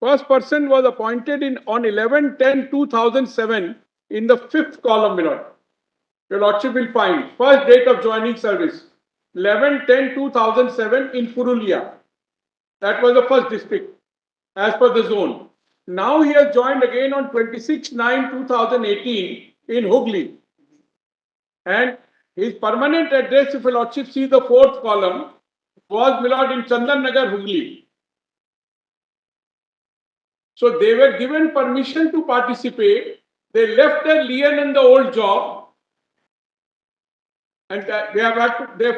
first person was appointed on 11/10/2007 in the 5th column, Your lordship will find first date of joining service 11/10/2007 in Purulia. That was the first district as per the zone. Now he has joined again on 26/9/2018 in Hooghly. And his permanent address, if your lordship see the 4th column, was in Chandan Nagar, Hooghly. So they were given permission to participate. They left their lien and the old job, and they have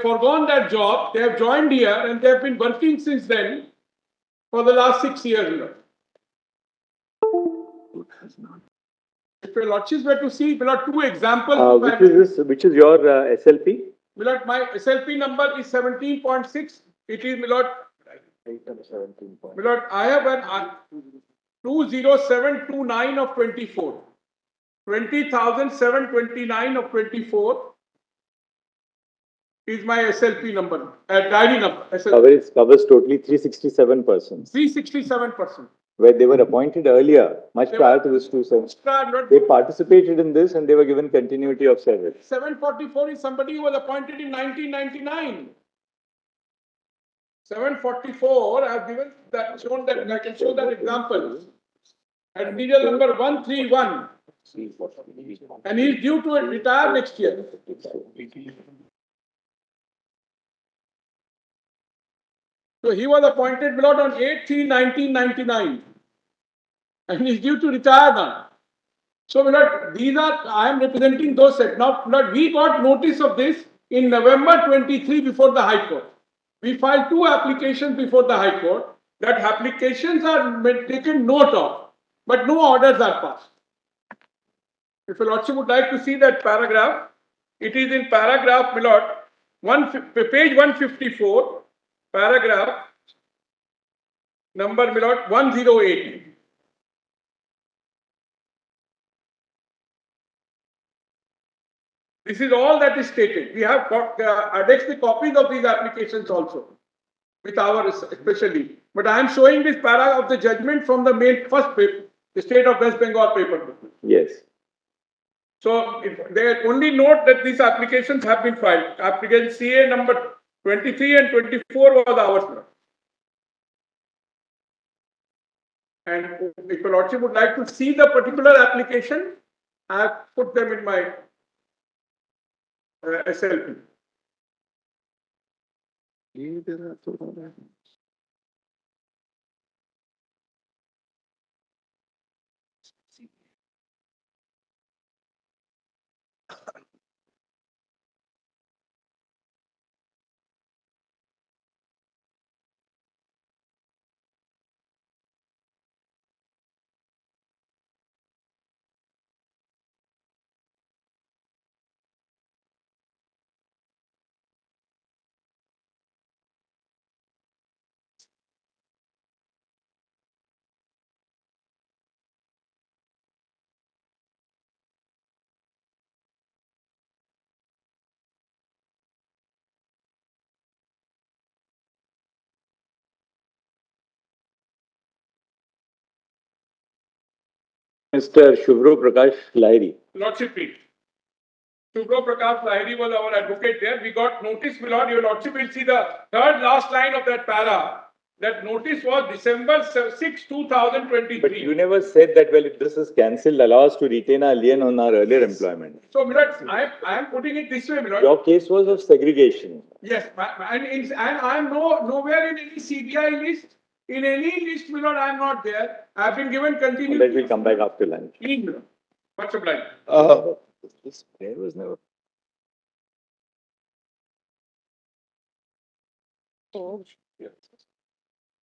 foregone that job. They have joined here, and they have been working since then for the last 6 years. If your lordships were to see, two examples. Which is your SLP? My SLP number is 17.6. It is, I have an 20729 of 24. 20,729 of 24 is my SLP number, diary number. Covers totally 367 persons. 367%. Where they were appointed earlier, much prior to this 270. They participated in this and they were given continuity of service. 744 is somebody who was appointed in 1999. 744, I have given that, shown that, I can show that example. At serial number 131. And he is due to retire next year. So he was appointed on 8/3/1999. And he is due to retire now. So these are, I am representing those set. Now, we got notice of this in November 23 before the High Court. We filed 2 applications before the High Court. That applications are taken note of, but no orders are passed. If your Lordship would like to see that paragraph, it is in paragraph, my Lord, page 154, paragraph number, my Lord, 108. This is all that is stated. We have annexed the copies of these applications also with our especially. But I am showing this para of the judgment from the main first paper, the State of West Bengal paper. Yes. So they only note that these applications have been filed. Application CA number 23 and 24 was ours. And if your Lordship would like to see the particular application, I have put them in my SLP. Mr. Shubhro Prakash Lahiri. Lordship, please. Shubhro Prakash Lahiri was our advocate there. We got notice, my Lord, your Lordship will see the third last line of that para. That notice was December 6, 2023. But you never said that, well, if this is cancelled, allow us to retain our lien on our earlier employment. So, my Lord, I am putting it this way, my Lord. Your case was of segregation. Yes, and I am nowhere in any CBI list. In any list, my Lord, I am not there. I have been given continuity. Let me come back after lunch. Please, my Lord. Much obliged. This prayer was never.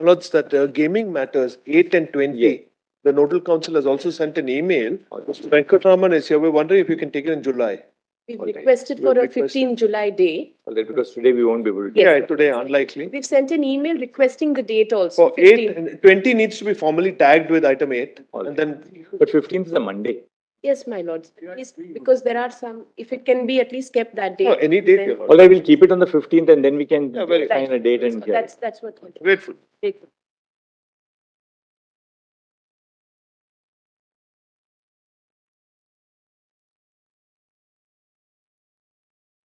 Lords, that gaming matters 8 and 20. Yeah. The nodal council has also sent an email. Mr. Venkatraman is here. We're wondering if you can take it in July. We've Alright. requested for We've a requested. 15 July day. Because today we won't be able to. Yes. Yeah, today unlikely. We've sent an email requesting the date also. For 8 and 20 needs to be formally tagged with item 8. And then But 15th is a Monday. Yes, my lords. Please, because there are some, if it can be at least kept that day. no, any date. then- Your Lord. All right, we'll keep it on the 15th and then we can Yeah, very find a date and hear it. That's what. Grateful. Grateful.